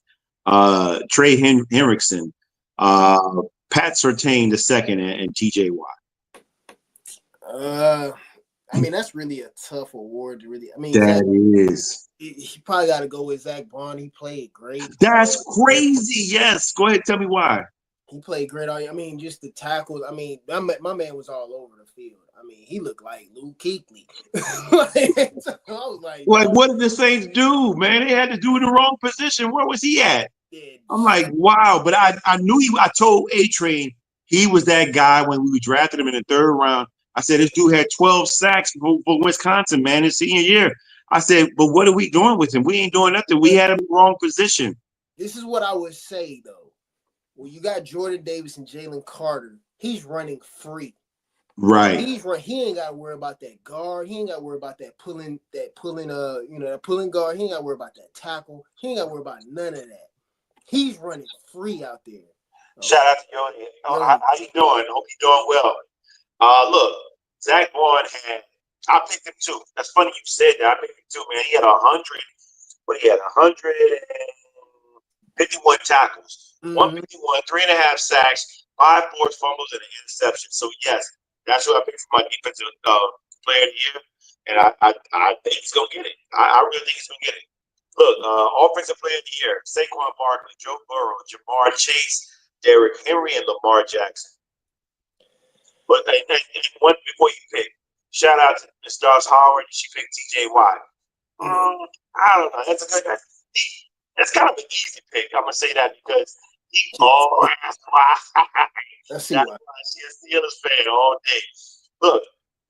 Trey Hendrickson, Pat Surtain II, and TJ Watt. I mean, that's really a tough award to really. I mean, that is. He probably got to go with Zach Bond. He played great. That's crazy. Yes. Go ahead. Tell me why. He played great. I mean, just the tackles. I mean, my man was all over the field. I mean, he looked like Luke Kuechly. I was like, what did the Saints do, man? They had to do in the wrong position. Where was he at? Yeah. I'm like, wow. But I knew I told A-Train he was that guy when we drafted him in the 3rd round. I said, this dude had 12 sacks for Wisconsin, man, his senior year. I said, but what are we doing with him? We ain't doing nothing. We had him in the wrong position. This is what I would say, though. When you got Jordan Davis and Jalen Carter, he's running free. Right. He ain't got to worry about that guard. He ain't got to worry about that pulling guard. He ain't got to worry about that tackle. He ain't got to worry about none of that. He's running free out there. Shout out to Yoni. How you doing? Hope you're doing well. Look, Zach Bond I picked him too. That's funny you said that. I picked him too, man. He had 151 tackles, 151, 3.5 sacks, 5 forced fumbles, and an interception. So yes, that's who I picked for my defensive player of the year, and I think he's gonna get it. I really think he's gonna get it. Look, offensive player of the year: Saquon Barkley, Joe Burrow, Jamar Chase, Derrick Henry, and Lamar Jackson. But one before you pick, shout out to Ms. Josh Howard. She picked TJ Watt. I don't know. That's kind of an easy pick. I'm gonna say that because that's why. She's a Steelers fan all day. Look,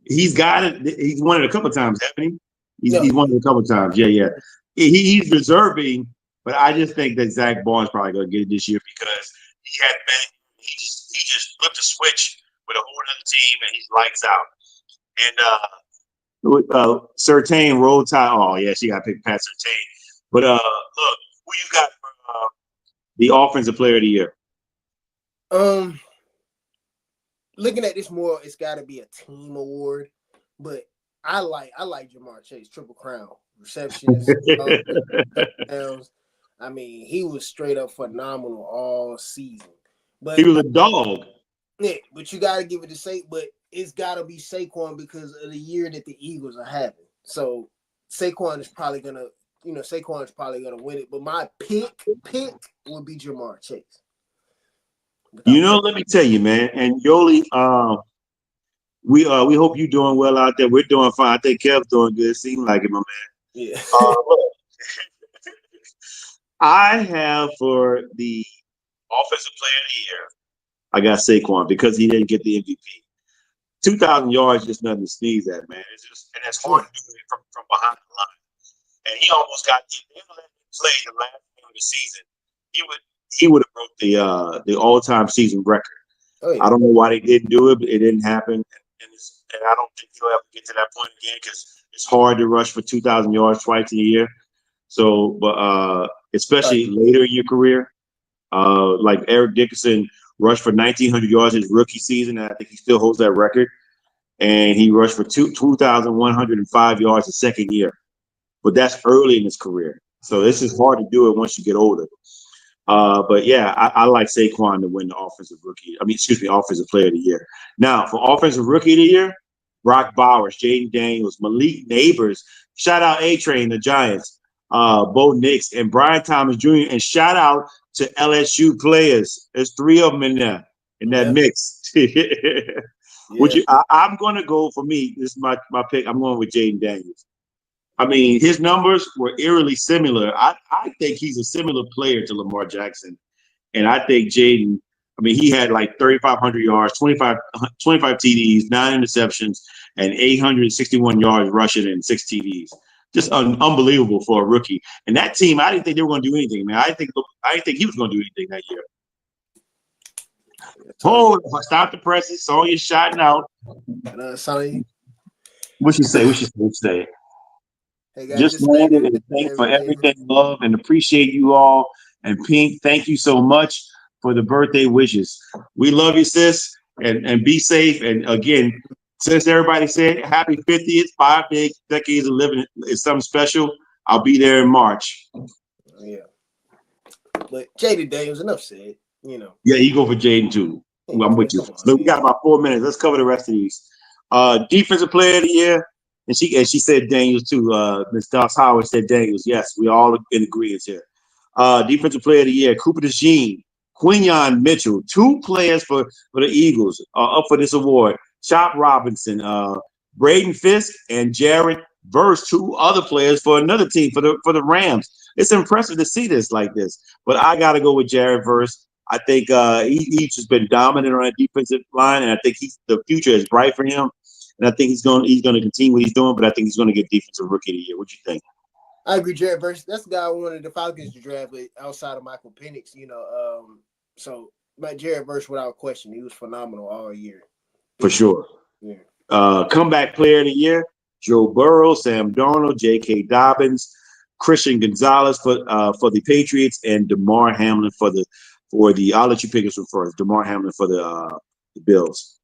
he's got it. He's won it a couple of times, hasn't he? He's won it a couple of times. Yeah. He's deserving, but I just think that Zach Bond's probably gonna get it this year because he just flipped a switch with a whole other team, and he's lights out. And Surtain, Roll Tide. Oh yeah, she got to pick Pat Surtain. But look, who you got for the offensive player of the year? Looking at this more, it's got to be a team award. But I like Jamar Chase, Triple Crown, receptions, touchdowns. I mean, he was straight up phenomenal all season. But he was a dog. Yeah, but you got to give it to Saquon. But it's got to be Saquon because of the year that the Eagles are having. So Saquon is probably gonna win it. But my pick would be Jamar Chase. Let me tell you, man. And Yoli, we hope you're doing well out there. We're doing fine. I think Kev's doing good. Seems like it, my man. Yeah. I have for the offensive player of the year, I got Saquon because he didn't get the MVP. 2,000 yards is just nothing to sneeze at, man. And it's hard to do it from behind the line. And he almost got he let him play the last game of the season. He would have broke the all-time season record. Oh, yeah. I don't know why they didn't do it, but it didn't happen. And I don't think he'll ever get to that point again because it's hard to rush for 2,000 yards twice in a year. So, but especially later in your career, like Eric Dickerson rushed for 1,900 yards his rookie season, and I think he still holds that record. And he rushed for 2,105 yards the second year. But that's early in his career. So this is hard to do it once you get older. But yeah, I like Saquon to win the offensive player of the year. Now, for offensive rookie of the year, Brock Bowers, Jaden Daniels, Malik Neighbors, shout out A-Train, the Giants, Bo Nix, and Brian Thomas Jr., and shout out to LSU players. There's 3 of them in there, in that mix. I'm going to go, for me, this is my pick, I'm going with Jaden Daniels. I mean, his numbers were eerily similar. I think he's a similar player to Lamar Jackson. And I think Jaden, I mean, he had like 3,500 yards, 25 TDs, 9 interceptions, and 861 yards rushing and 6 TDs. Just unbelievable for a rookie. And that team, I didn't think they were going to do anything, man. I didn't think he was going to do anything that year. Oh, stop the presses. Sonja shouting out. Sonja. What she say? Hey guys, just landed, and thanks for everything, love, and appreciate you all. And Pink, thank you so much for the birthday wishes. We love you, sis, and be safe. And again, since everybody said happy 50th, 5 decades of living is something special, I'll be there in March. Yeah. But Jaden Daniels, enough said, you know. Yeah, you go for Jaden too. I'm with you. So we got about 4 minutes. Let's cover the rest of these. Defensive player of the year. And she said Daniels too. Ms. Doss Howard said Daniels. Yes, we all in agreement here. Defensive player of the year, Cooper DeJean, Quinyon Mitchell, 2 players for the Eagles up for this award. Chop Robinson, Braden Fisk, and Jared Verse, 2 other players for another team for the Rams. It's impressive to see this like this. But I got to go with Jared Verse. I think he's just been dominant on that defensive line, and I think the future is bright for him. And I think he's going to continue what he's doing, but I think he's going to get defensive rookie of the year. What you think? I agree, Jared Verse. That's the guy I wanted the Falcons to draft outside of Michael Penix, you know. But Jared Verse, without question, he was phenomenal all year. For sure. Yeah. Comeback player of the year, Joe Burrow, Sam Darnold, J.K. Dobbins, Christian Gonzalez for the Patriots, and DeMar Hamlin for the I'll let you pick this one first. DeMar Hamlin for the Bills.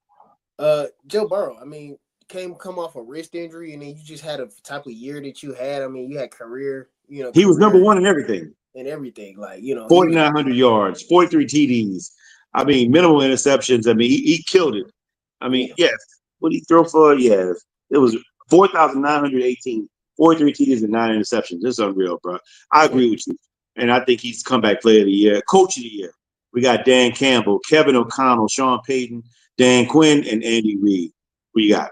Joe Burrow, I mean, come off a wrist injury, and then you just had a type of year that you had. I mean, you had career, you know. He was number 1 in everything. Like, you know. 4,900 yards, 43 TDs. I mean, minimal interceptions. I mean, he killed it. I mean, yes. What did he throw for? Yeah, it was 4,918, 43 TDs and 9 interceptions. This is unreal, bro. I agree with you. And I think he's comeback player of the year. Coach of the year. We got Dan Campbell, Kevin O'Connell, Sean Payton, Dan Quinn, and Andy Reid. What you got?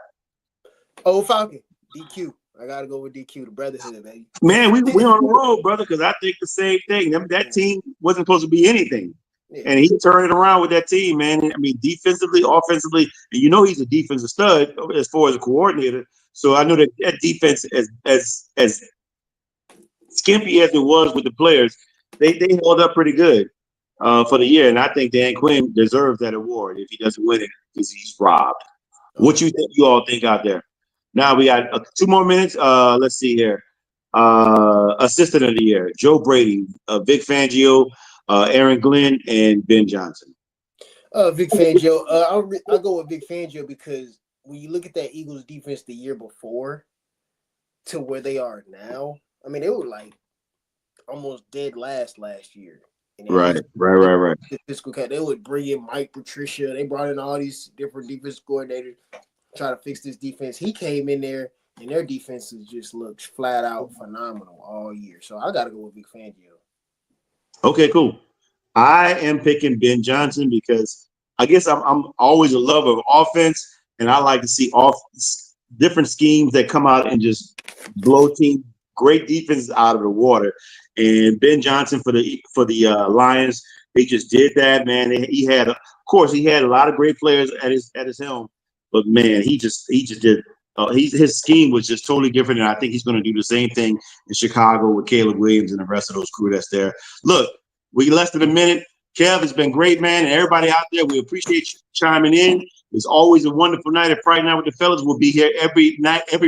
Oh, Falcon. DQ. I got to go with DQ, the brotherhood, baby. Man, we on the road, brother, because I think the same thing. That team wasn't supposed to be anything. Yeah. And he turned it around with that team, man. I mean, defensively, offensively, and you know he's a defensive stud as far as a coordinator. So I know that defense, as skimpy as it was with the players, they held up pretty good for the year. And I think Dan Quinn deserves that award if he doesn't win it because he's robbed. What you all think out there? Now we got 2 more minutes. Let's see here. Assistant of the year, Joe Brady, Vic Fangio, Aaron Glenn, and Ben Johnson. Vic Fangio. I'll go with Vic Fangio because when you look at that Eagles defense the year before to where they are now, I mean, they were like almost dead last year. Right. The fiscal cut. They would bring in Mike Patricia. They brought in all these different defense coordinators, try to fix this defense. He came in there, and their defenses just looked flat out phenomenal all year. So I got to go with Vic Fangio. Okay, cool. I am picking Ben Johnson because I guess I'm always a lover of offense, and I like to see different schemes that come out and just blow team great defense out of the water. And Ben Johnson for the Lions, they just did that, man. He had a lot of great players at his helm, but man, he just did. His scheme was just totally different, and I think he's going to do the same thing in Chicago with Caleb Williams and the rest of those crew that's there. Look, we less than a minute. Kev, it's been great, man, and everybody out there, we appreciate you chiming in. It's always a wonderful night at Friday Night with the Fellas. We'll be here every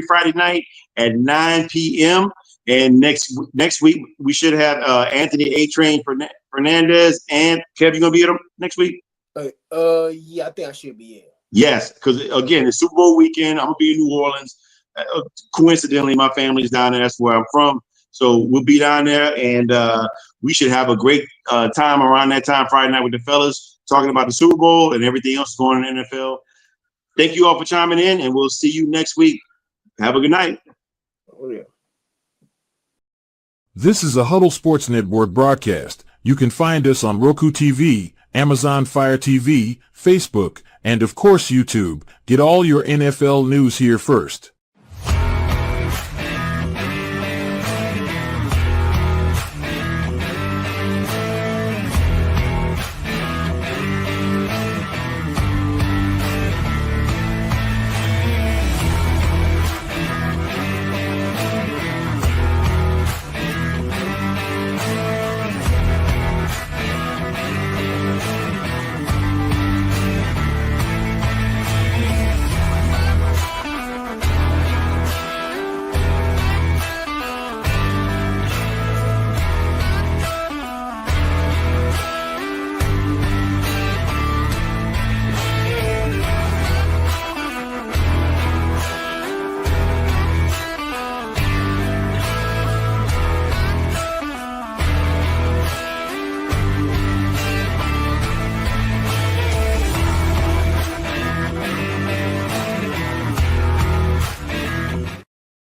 Friday night at 9 p.m. And next week we should have Anthony A. Train Fernandez and Kev. You gonna be at next week? Yeah, I think I should be in. Yes, because again, it's Super Bowl weekend. I'm gonna be in New Orleans. Coincidentally, my family's down there. That's where I'm from. So we'll be down there, and we should have a great time around that time, Friday night with the fellas, talking about the Super Bowl and everything else going on in the NFL. Thank you all for chiming in, and we'll see you next week. Have a good night. Oh, yeah. This is a Huddle Sports Network broadcast. You can find us on Roku TV, Amazon Fire TV, Facebook, and of course YouTube. Get all your NFL news here first.